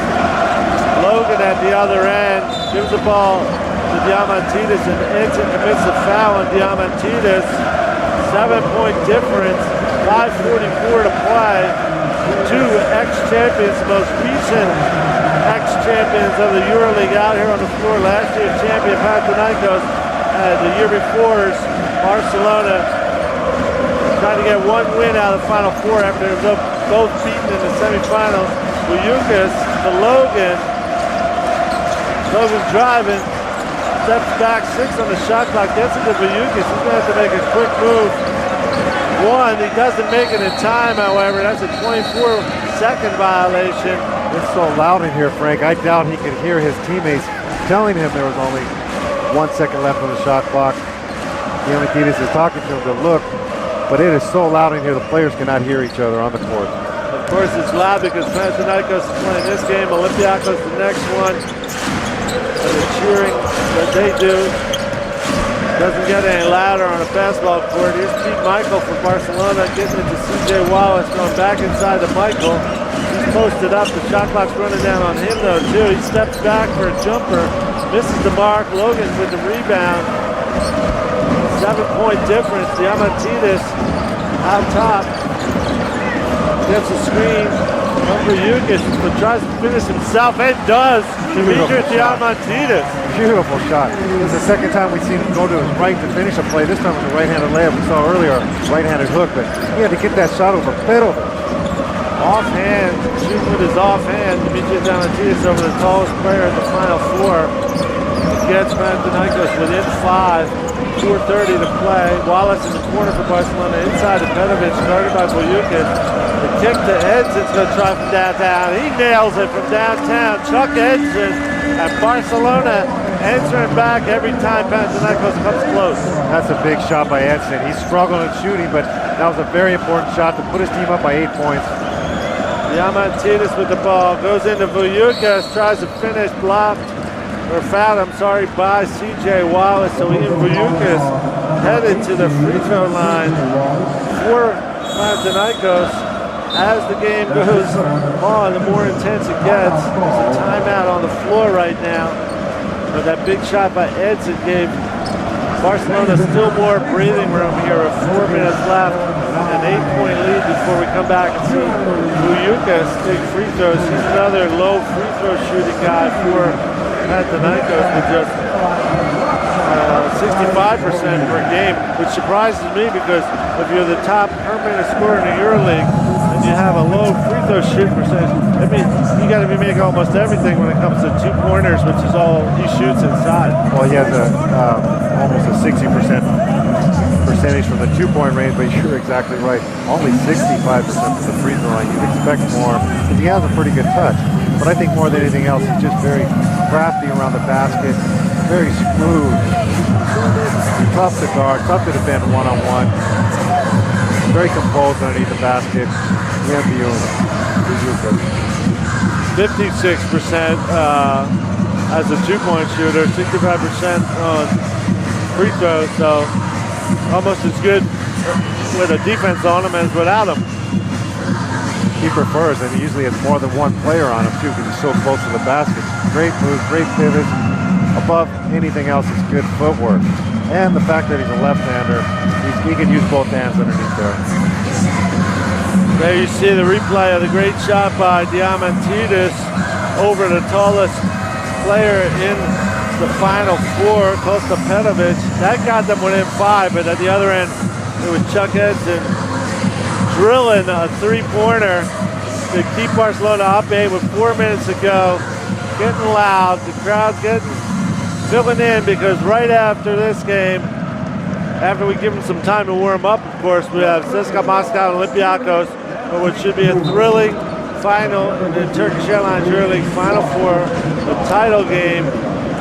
Logan at the other end gives the ball to Diamantidis, and Edson commits the foul on Diamantidis. 7-point difference, 5:44 to play. 2 ex-champions, the most recent ex-champions of the Euroleague out here on the floor. Last year's champion Panathinaikos, the year before's Barcelona, trying to get 1 win out of the Final Four after they were both beaten in the semifinals. Vujukas to Logan. Logan driving, steps back, 6 on the shot clock, gets it to Vujukas. He's going to have to make a quick move. 1, he doesn't make it in time, however. That's a 24-second violation. It's so loud in here, Frank. I doubt he could hear his teammates telling him there was only 1 second left on the shot clock. Diamantidis is talking to him to look, but it is so loud in here the players cannot hear each other on the court. Of course it's loud because Panathinaikos is playing this game, Olympiacos the next one. And the cheering that they do doesn't get any louder on a basketball court. Here's Pete Michael for Barcelona getting it to C.J. Wallace, going back inside to Michael. He's posted up, the shot clock's running down on him though too. He steps back for a jumper, misses the mark. Logan's with the rebound. 7-point difference. Diamantidis out top. Gets a screen over Vujukas, but tries to finish himself and does. Demetrius Diamantidis. Beautiful shot. This is the second time we've seen him go to his right to finish a play. This time with a right-handed layup. We saw earlier a right-handed hook, but he had to get that shot over Petrovic. Offhand, shooting with his offhand. Demetrius Diamantidis over the tallest player in the Final Four. Gets Panathinaikos within 5. 4:30 to play. Wallace in the corner for Barcelona. Inside to Petrovic, guarded by Vujukas. The kick to Edson's going to try from downtown. He nails it from downtown. Chuck Edson and Barcelona answering back every time Panathinaikos comes close. That's a big shot by Edson. He's struggling shooting, but that was a very important shot to put his team up by 8 points. Diamantidis with the ball. Goes into Vujukas. Tries to finish. Blocked. Or fouled, by C.J. Wallace. So Ian Vujukas headed to the free throw line for Panathinaikos. As the game goes on, the more intense it gets. There's a timeout on the floor right now. But that big shot by Edson gave Barcelona still more breathing room here with 4 minutes left and an 8-point lead before we come back and see Vujukas take free throws. He's another low free throw shooting guy for Panathinaikos with just 65% per game, which surprises me because if you're the top per minute scorer in the Euroleague and you have a low free throw shooting percentage, I mean, you got to be making almost everything when it comes to 2-pointers, which is all he shoots inside. Well, he has almost a 60% percentage from the 2-point range, but you're exactly right. Only 65% from the free throw line. You'd expect more because he has a pretty good touch. But I think more than anything else, he's just very crafty around the basket, very smooth, tough to guard, tough to defend one-on-one, very composed underneath the basket. 56% as a 2-point shooter, 65% on free throws, so almost as good with a defense on him as without him. He prefers, and he usually has more than one player on him too because he's so close to the basket. Great moves, great pivots. Above anything else, it's good footwork. And the fact that he's a left-hander, he can use both hands underneath there. There you see the replay of the great shot by Diamantidis over the tallest player in the Final Four, close to Petrovic. That got them within 5, but at the other end, it was Chuck Edson drilling a 3-pointer to keep Barcelona up 8 with 4 minutes to go. Getting loud, the crowd's filling in because right after this game, after we give them some time to warm up, of course, we have CSKA Moscow and Olympiacos, for what should be a thrilling final in the Turkish Airlines Euroleague Final Four, a title game.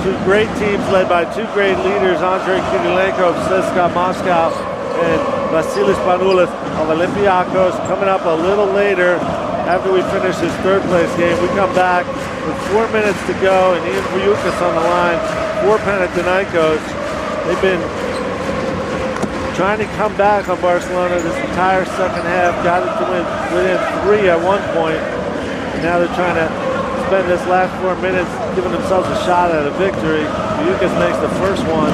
2 great teams led by 2 great leaders, Andrei Kurylenko of CSKA Moscow and Vasilis Panoulis of Olympiacos. Coming up a little later, after we finish this 3rd place game, we come back with 4 minutes to go and Ian Vujukas on the line for Panathinaikos. They've been trying to come back on Barcelona this entire second half, got it to within 3 at one point. And now they're trying to spend this last 4 minutes giving themselves a shot at a victory. Vujukas makes the first one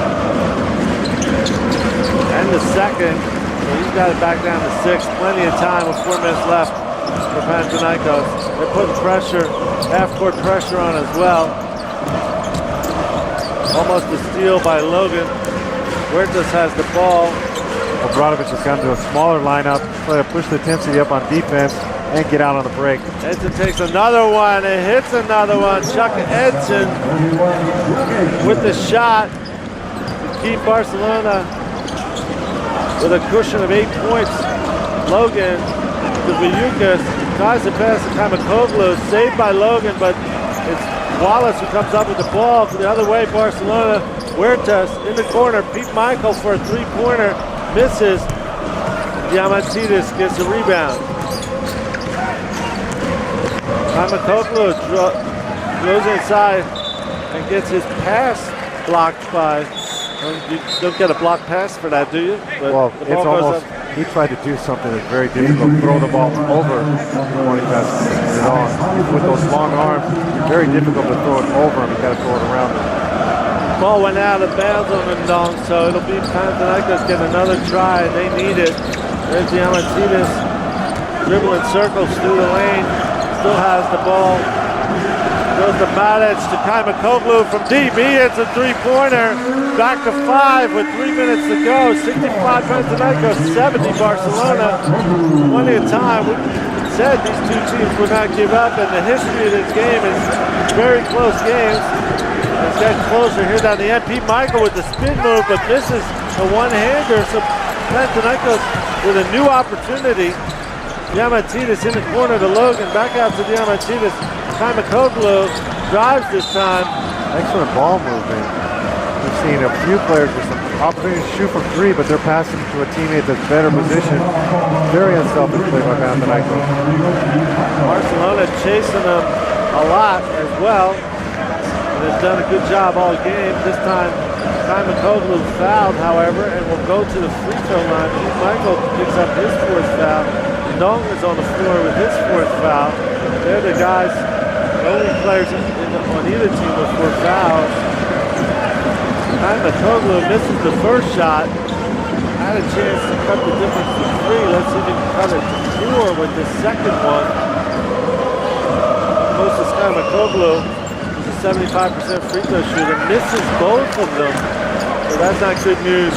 and the second. So he's got it back down to 6. Plenty of time with 4 minutes left for Panathinaikos. They're putting pressure, half-court pressure on as well. Almost a steal by Logan. Huertas has the ball. Obradovic has gone to a smaller lineup, try to push the intensity up on defense and get out on the break. Edson takes another one and hits another one. Chuck Edson with the shot to keep Barcelona with a cushion of 8 points. Logan to Vujukas, tries to pass to Kamakoglu, saved by Logan, but it's Wallace who comes up with the ball. The other way, Barcelona. Huertas in the corner. Pete Michael for a 3-pointer. Misses. Diamantidis gets a rebound. Kamakoglu goes inside and gets his pass blocked by. You don't get a block pass for that, do you? But well, it's almost. He tried to do something that's very difficult, throw the ball over before he passes it on. With those long arms, it's very difficult to throw it over him. You got to throw it around him. Ball went out of bounds on the dunk, so it'll be Panathinaikos getting another try. They need it. There's Diamantidis dribbling circles through the lane. Still has the ball. Goes to Madic to Kamakoglu from deep. He hits a 3-pointer. Back to 5 with 3 minutes to go. 65 Panathinaikos, 70 Barcelona. Plenty of time. We said these 2 teams would not give up, and the history of this game is very close games. It's getting closer here down the end. Pete Michael with the spin move, but misses a one-hander. So Panathinaikos with a new opportunity. Diamantidis in the corner to Logan. Back out to Diamantidis. Kamakoglu drives this time. Excellent ball movement. We've seen a few players with some opportunities to shoot from 3, but they're passing to a teammate that's better positioned. Very unselfish play by Panathinaikos. Barcelona chasing them a lot as well. And has done a good job all game. This time, Kamakoglu fouled, however, and will go to the free throw line. Pete Michael picks up his 4th foul. Dong is on the floor with his 4th foul. They're the guys, the only players on either team with 4 fouls. Panathinaikos misses the first shot. Had a chance to cut the difference to 3. Let's see if he can cut it to 4 with the second one. Moses Panathinaikos is a 75% free throw shooter. Misses both of them. So that's not good news.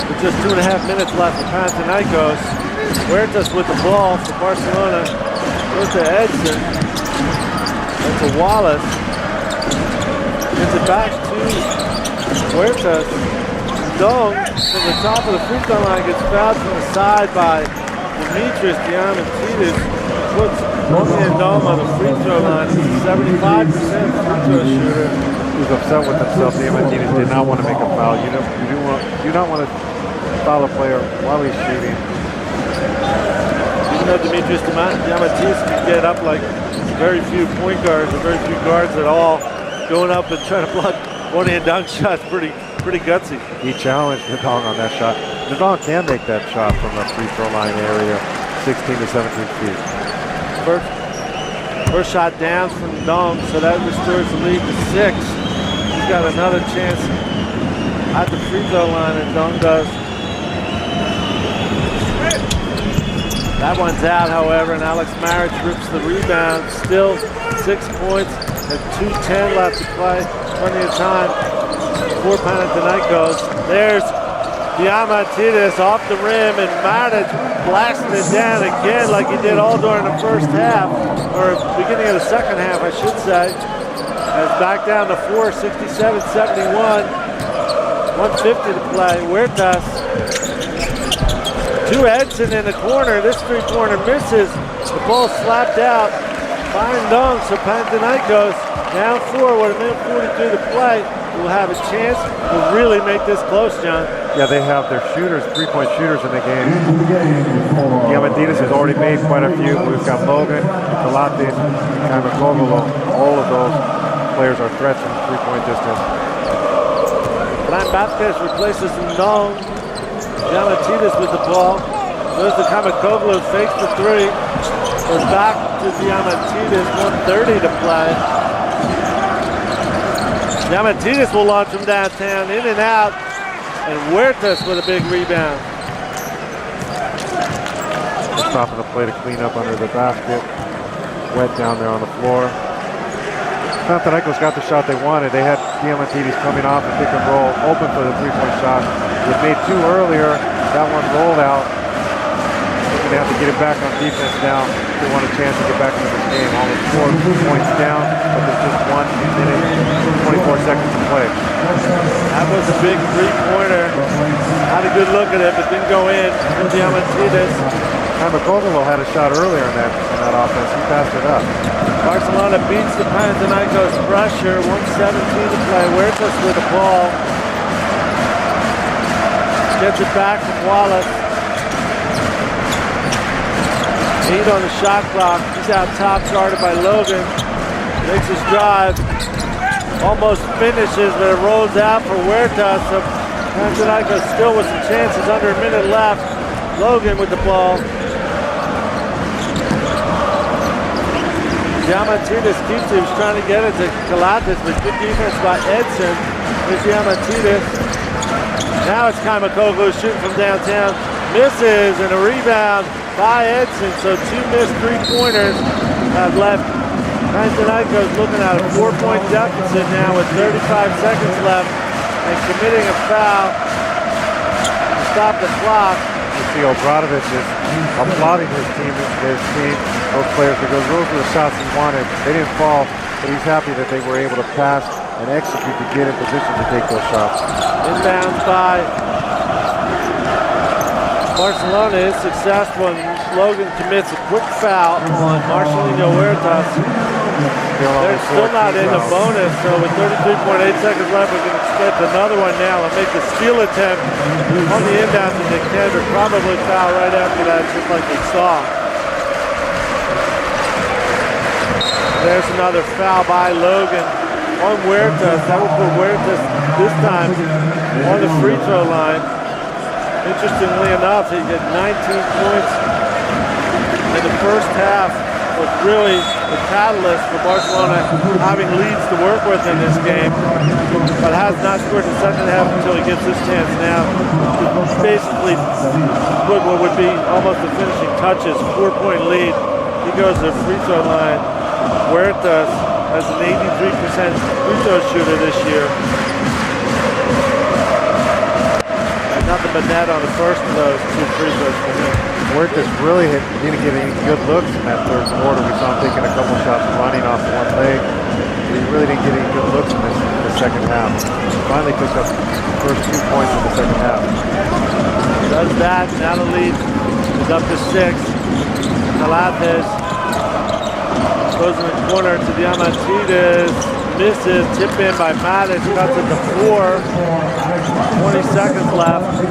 With just 2.5 minutes left for Panathinaikos. Huertas with the ball for Barcelona. Goes to Edson. That's to Wallace. Gets it back to Huertas. Dong from the top of the free throw line gets fouled from the side by Dimitris Diamantidis. Puts Dong on the free throw line. He's a 75% free throw shooter. He's upset with himself. Diamantidis did not want to make a foul. You do not want to foul a player while he's shooting. Even though Dimitris Diamantidis can get up like very few point guards or very few guards at all, going up and trying to block one-hand dunk shots pretty gutsy. He challenged Nadong on that shot. Nadong can make that shot from the free throw line area, 16 to 17 feet. First shot down from Dong, so that restores the lead to 6. He's got another chance at the free throw line, and Dong does. That one's out, however, and Alex Maric rips the rebound. Still 6 points and 2:10 left to play. Plenty of time for Panathinaikos. There's Diamantidis off the rim, and Maric blasting it down again like he did all during the first half, or beginning of the second half, I should say. And it's back down to 4, 67-71. 150 to play. Huertas to Edson in the corner. This three-pointer misses. The ball slapped out. Fine dunk, so Panathinaikos down 4 with 1:42 to play. Will have a chance to really make this close, John. Yeah, they have their shooters, three-point shooters in the game. Diamantidis has already made quite a few. We've got Logan, Kalatin, Kamakoglu. All of those players are threats from three-point distance. Brian Baptiste replaces Ndong. Diamantidis with the ball. Goes to Kamakoglu, fakes the 3. Goes back to Diamantidis, 1:30 to play. Diamantidis will launch from downtown, in and out, and Huertas with a big rebound. Stopping the play to clean up under the basket. Wet down there on the floor. Panathinaikos got the shot they wanted. They had Diamantidis coming off and pick and roll, open for the three-point shot. It was made 2 earlier. That one rolled out. They're going to have to get it back on defense now. They want a chance to get back into this game. Almost 4 points down, but there's just 1 minute, 24 seconds to play. That was a big three-pointer. Had a good look at it, but didn't go in for Diamantidis. Kamakoglu had a shot earlier in that offense. He passed it up. Barcelona beats the Panathinaikos pressure. 1:17 to play. Huertas with the ball. Gets it back from Wallace. 8 on the shot clock. He's out top, guarded by Logan. Makes his drive. Almost finishes, but it rolls out for Huertas. So Panathinaikos still with some chances. Under a minute left. Logan with the ball. Diamantidis keeps it. He was trying to get it to Kalatis, but good defense by Edson. Here's Diamantidis. Now it's Kamakoglu shooting from downtown. Misses, and a rebound by Edson. So 2 missed three-pointers have left. Panathinaikos looking at a 4-point deficit now with 35 seconds left and committing a foul to stop the clock. You see Obradovic is applauding his team, those players, because those were the shots he wanted. They didn't fall, but he's happy that they were able to pass and execute to get in position to take those shots. Inbounds by Barcelona is successful, and Logan commits a quick foul on Marcelino Huertas. They're still not in the bonus, so with 33.8 seconds left, we can expect another one now and make a steal attempt on the inbounds, and they can, but probably foul right after that, just like we saw. There's another foul by Logan on Huertas. That will put Huertas this time on the free throw line. Interestingly enough, he had 19 points in the first half was really the catalyst for Barcelona having leads to work with in this game, but has not scored the second half until he gets this chance now to basically put what would be almost the finishing touches, 4-point lead. He goes to the free throw line. Huertas has an 83% free throw shooter this year. And nothing but net on the first of those 2 free throws for him. Huertas really didn't get any good looks in that third quarter. We saw him taking a couple shots running off one leg. But he really didn't get any good looks in the second half. He finally picked up the first 2 points in the second half. Does that. Now the lead is up to 6. Calates goes in the corner to Diamantidis. Misses. Tip in by Matic. Cuts it to 4. 20 seconds left.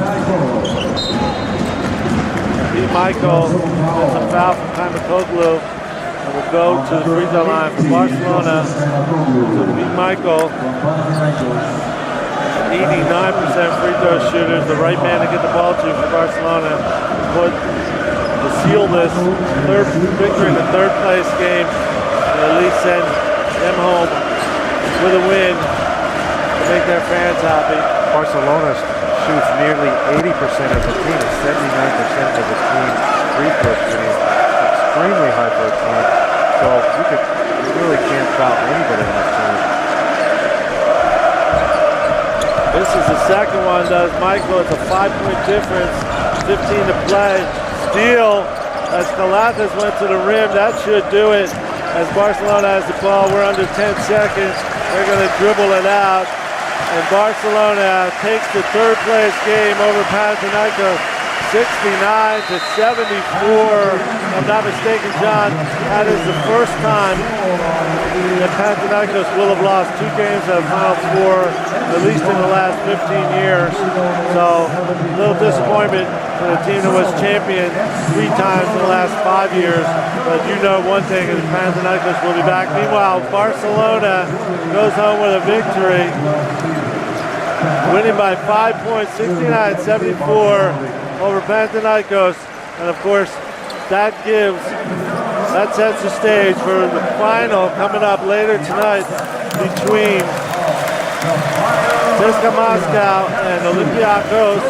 Michael gets a foul from Panathinaikos and will go to the free throw line for Barcelona. So Michael, 89% free throw shooters, the right man to get the ball to for Barcelona to seal this third victory in the third place game and at least send them home with a win to make their fans happy. Barcelona shoots nearly 80% of the team, 79% of the team's free throw shooting. Extremely high for a team. So you really can't foul anybody on this team. This is the second one, does Michael. It's a 5-point difference, 15 to play. Steal as Calates went to the rim. That should do it. As Barcelona has the ball, we're under 10 seconds. They're going to dribble it out. And Barcelona takes the third place game over Panathinaikos, 69 to 74. If I'm not mistaken, John, that is the first time that Panathinaikos will have lost 2 games at a Final Four, at least in the last 15 years. So a little disappointment for the team that was champion 3 times in the last 5 years. But you know one thing is Panathinaikos will be back. Meanwhile, Barcelona goes home with a victory, winning by 5 points, 69-74 over Panathinaikos. And of course, that sets the stage for the final coming up later tonight between CSKA Moscow and Olympiacos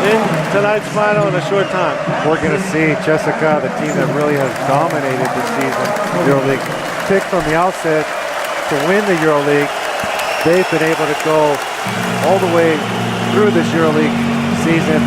in tonight's final in a short time. We're going to see CSKA, the team that really has dominated this season, Euroleague, picked from the outset to win the Euroleague. They've been able to go all the way through this Euroleague season